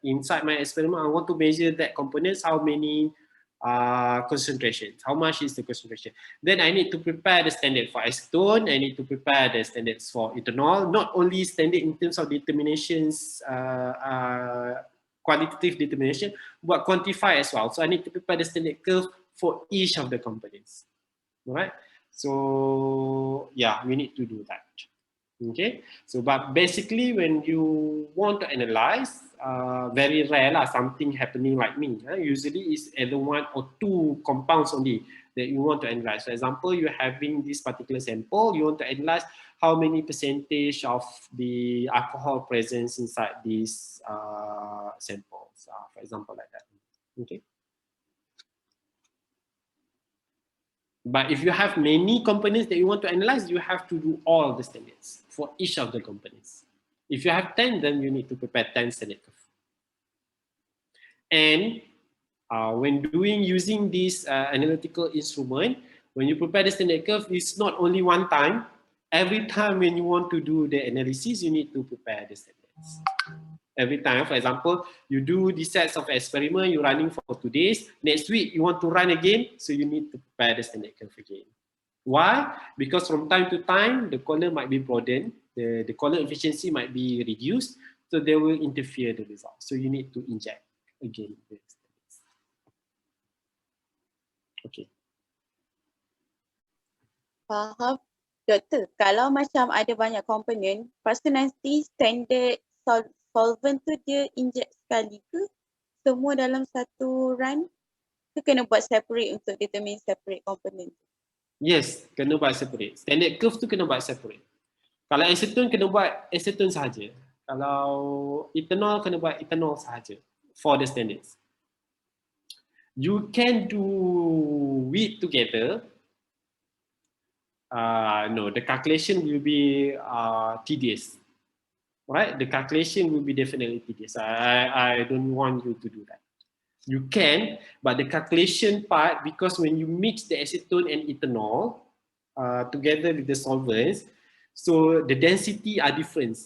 Inside my experiment, I want to measure that components, how many concentrations, how much is the concentration. Then I need to prepare the standard for acetone, I need to prepare the standards for ethanol, not only standard in terms of determinations, quantitative determination, but quantify as well. So I need to prepare the standard curve for each of the components. All right. So yeah, we need to do that. Okay. So but basically, when you want to analyze, very rare lah, something happening like me. Usually, it's either one or two compounds only that you want to analyze. For example, you're having this particular sample, you want to analyze how many percentage of the alcohol presence inside these samples, for example, like that. Okay. But if you have many components that you want to analyze, you have to do all the standards for each of the components. If you have 10, then you need to prepare 10 standard curve. And when using this analytical instrument, when you prepare the standard curve, it's not only one time. Every time when you want to do the analysis, you need to prepare the standards. Every time, for example, you do the sets of experiment, you're running for 2 days. Next week, you want to run again, so you need to prepare the standard curve again. Why? Because from time to time, the column might be broadened, the column efficiency might be reduced, so they will interfere the result. So you need to inject again. Okay. Faham. Doktor, kalau macam ada banyak komponen, lepas tu nanti standard solvent tu dia inject sekali ke? Semua dalam satu run? Ke kena buat separate untuk determine separate component? Yes, kena buat separate. Standard curve tu kena buat separate. Kalau acetone, kena buat acetone sahaja. Kalau ethanol, kena buat ethanol sahaja for the standards. You can do it together. No, the calculation will be tedious. right? The calculation will be definitely tedious. I don't want you to do that. You can, but the calculation part, because when you mix the acetone and ethanol together with the solvents, so the density are different.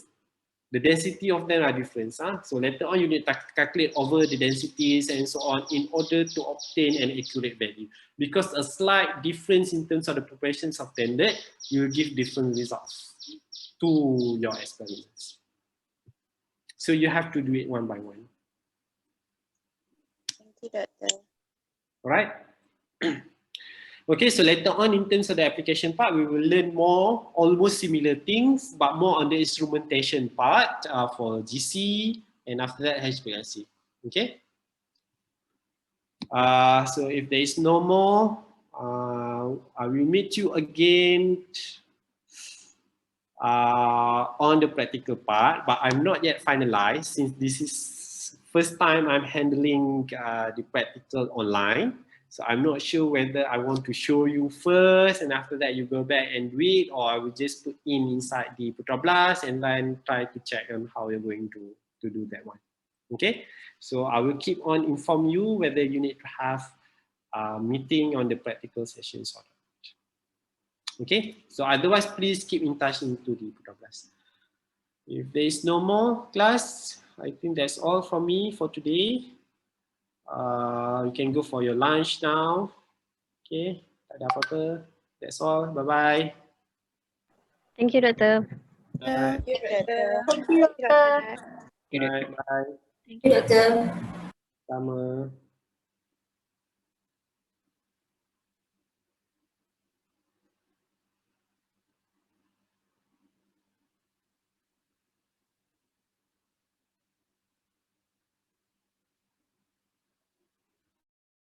The density of them are different. So later on, you need to calculate over the densities and so on in order to obtain an accurate value. Because a slight difference in terms of the proportions of standard, you will give different results to your experiments. So you have to do it one by one. Thank you, Doctor. All right. Okay, so later on in terms of the application part, we will learn more, almost similar things, but more on the instrumentation part for GC, and after that HPLC. Okay. So if there is no more, I will meet you again on the practical part, but I'm not yet finalized since this is first time I'm handling the practical online. So I'm not sure whether I want to show you first and after that you go back and do it, or I will just put in inside the Putrablast and then try to check on how you're going to do that one. Okay, so I will keep on inform you whether you need to have a meeting on the practical sessions or not. Okay, so otherwise please keep in touch into the Putrablast. If there is no more class, I think that's all from me for today. You can go for your lunch now. Okay, tak ada apa-apa. That's all. Bye-bye. Thank you, Doctor. Bye. Thank you, Doctor. Thank you, Doctor. Bye. Bye. Thank you, Doctor. Sama.